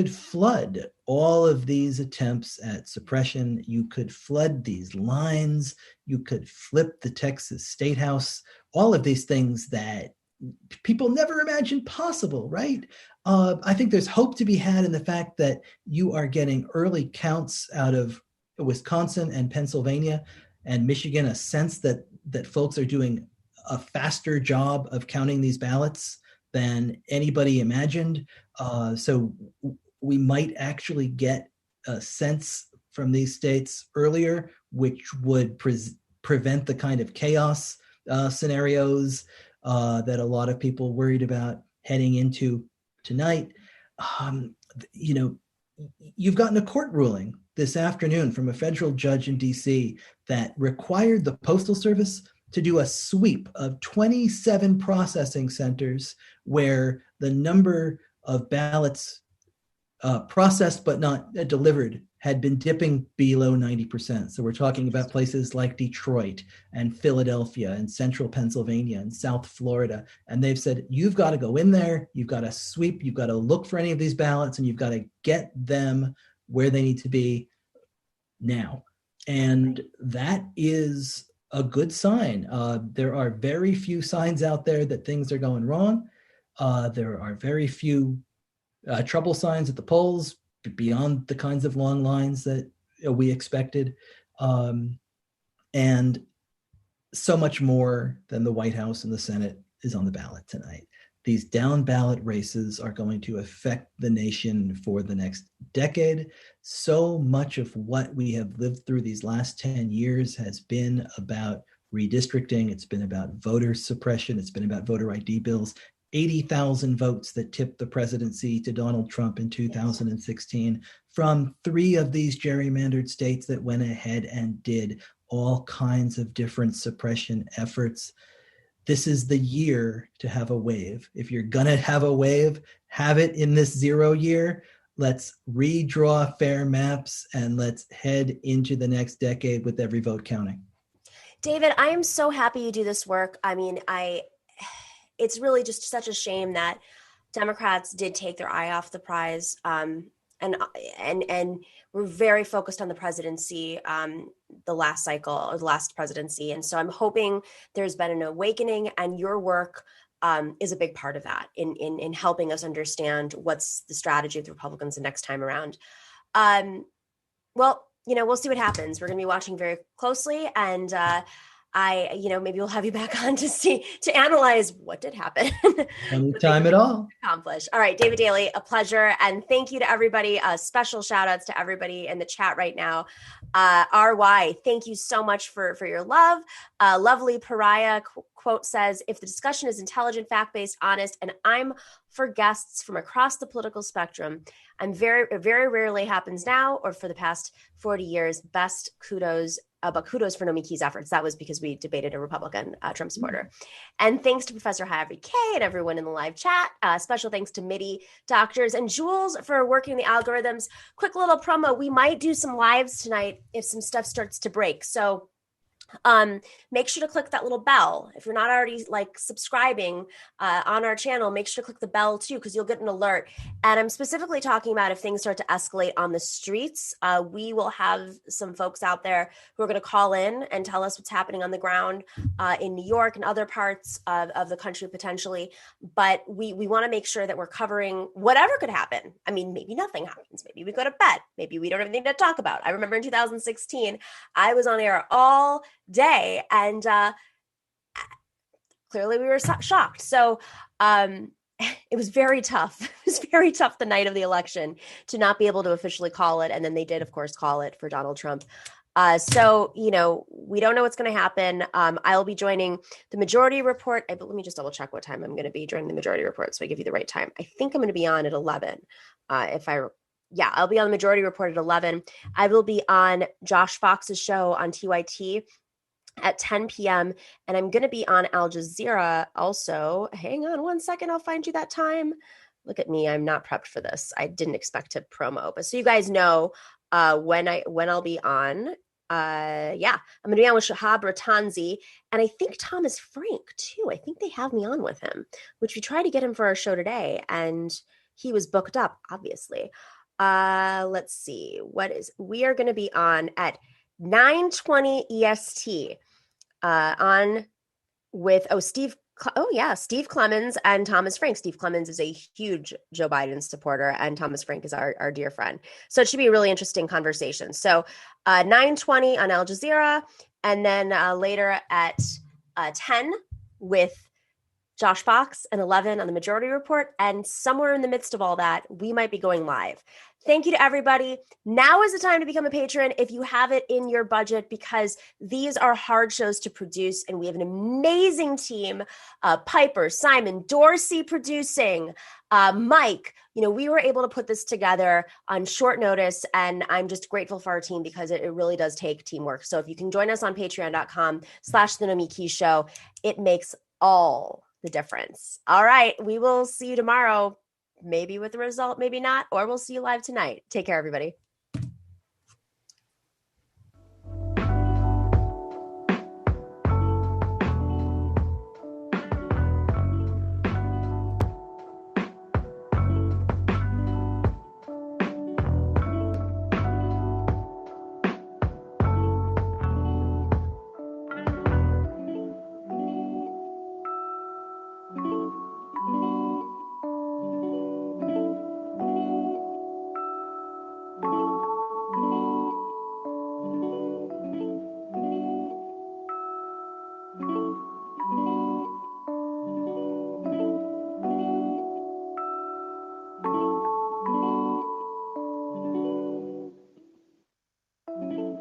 flood all of these attempts at suppression. You could flood these lines. You could flip the Texas State House. All of these things that people never imagined possible, right? I think there's hope to be had in the fact that you are getting early counts out of Wisconsin and Pennsylvania and Michigan, a sense that folks are doing a faster job of counting these ballots than anybody imagined. So we might actually get a sense from these states earlier, which would prevent the kind of chaos scenarios that a lot of people worried about heading into tonight. You've gotten a court ruling this afternoon from a federal judge in DC that required the Postal Service to do a sweep of 27 processing centers where the number of ballots processed but not delivered had been dipping below 90%. So we're talking about places like Detroit and Philadelphia and central Pennsylvania and South Florida. And they've said, you've got to go in there, you've got to sweep, you've got to look for any of these ballots, and you've got to get them where they need to be now. And that is a good sign. There are very few signs out there that things are going wrong. There are very few trouble signs at the polls. beyond the kinds of long lines that we expected. And so much more than the White House and the Senate is on the ballot tonight. These down ballot races are going to affect the nation for the next decade. So much of what we have lived through these last 10 years has been about redistricting. It's been about voter suppression. It's been about voter ID bills. 80,000 votes that tipped the presidency to Donald Trump in 2016 from 3 of these gerrymandered states that went ahead and did all kinds of different suppression efforts. This is the year to have a wave. If you're going to have a wave, have it in this 0 year. Let's redraw fair maps and let's head into the next decade with every vote counting. David, I am so happy you do this work. I mean, it's really just such a shame that Democrats did take their eye off the prize. And we're very focused on the presidency, the last cycle or the last presidency. And so I'm hoping there's been an awakening, and your work is a big part of that in helping us understand what's the strategy of the Republicans the next time around. Well, we'll see what happens. We're going to be watching very closely, and maybe we'll have you back on to analyze what did happen. Anytime at all. Accomplished. All right, David Daley, a pleasure. And thank you to everybody. Special shout outs to everybody in the chat right now. RY, thank you so much for your love. Lovely Pariah quote says, if the discussion is intelligent, fact-based, honest, and I'm for guests from across the political spectrum, very rarely happens now or for the past 40 years. Best kudos. But kudos for Nomiki's efforts. That was because we debated a Republican Trump supporter. And thanks to Professor Harvey K and everyone in the live chat. Special thanks to MIDI doctors and Jules for working the algorithms. Quick little promo. We might do some lives tonight if some stuff starts to break. So make sure to click that little bell. If you're not already subscribing on our channel, make sure to click the bell too, because you'll get an alert. And I'm specifically talking about if things start to escalate on the streets, we will have some folks out there who are going to call in and tell us what's happening on the ground in New York and other parts of the country potentially. But we want to make sure that we're covering whatever could happen. I mean, maybe nothing happens. Maybe we go to bed. Maybe we don't have anything to talk about. I remember in 2016, I was on air all day, and clearly we were shocked. So it was very tough. It was very tough the night of the election to not be able to officially call it. And then they did, of course, call it for Donald Trump. So we don't know what's going to happen. I'll be joining the Majority Report. Let me just double check what time I'm going to be joining the Majority Report so I give you the right time. I think I'm going to be on at 11. I'll be on the Majority Report at 11. I will be on Josh Fox's show on TYT at 10 p.m. And I'm going to be on Al Jazeera also. Hang on one second. I'll find you that time. Look at me. I'm not prepped for this. I didn't expect to promo, but so you guys know when I'll be on. I'm going to be on with Shahab Ratanzi, and I think Thomas Frank too. I think they have me on with him, which we tried to get him for our show today, and he was booked up, obviously. Let's see. We are going to be on at 9:20 EST on with Steve Clemens and Thomas Frank. Steve Clemens is a huge Joe Biden supporter, and Thomas Frank is our dear friend. So it should be a really interesting conversation. So 9:20 on Al Jazeera, and then later at 10 with Josh Fox, and 11 on the Majority Report. And somewhere in the midst of all that, we might be going live. Thank you to everybody. Now is the time to become a patron if you have it in your budget, because these are hard shows to produce. And we have an amazing team, Piper, Simon, Dorsey producing, Mike. We were able to put this together on short notice, and I'm just grateful for our team because it really does take teamwork. So if you can join us on patreon.com/The Nomiki Show, it makes all the difference. All right. We will see you tomorrow, maybe with the result, maybe not, or we'll see you live tonight. Take care, everybody. Mhm.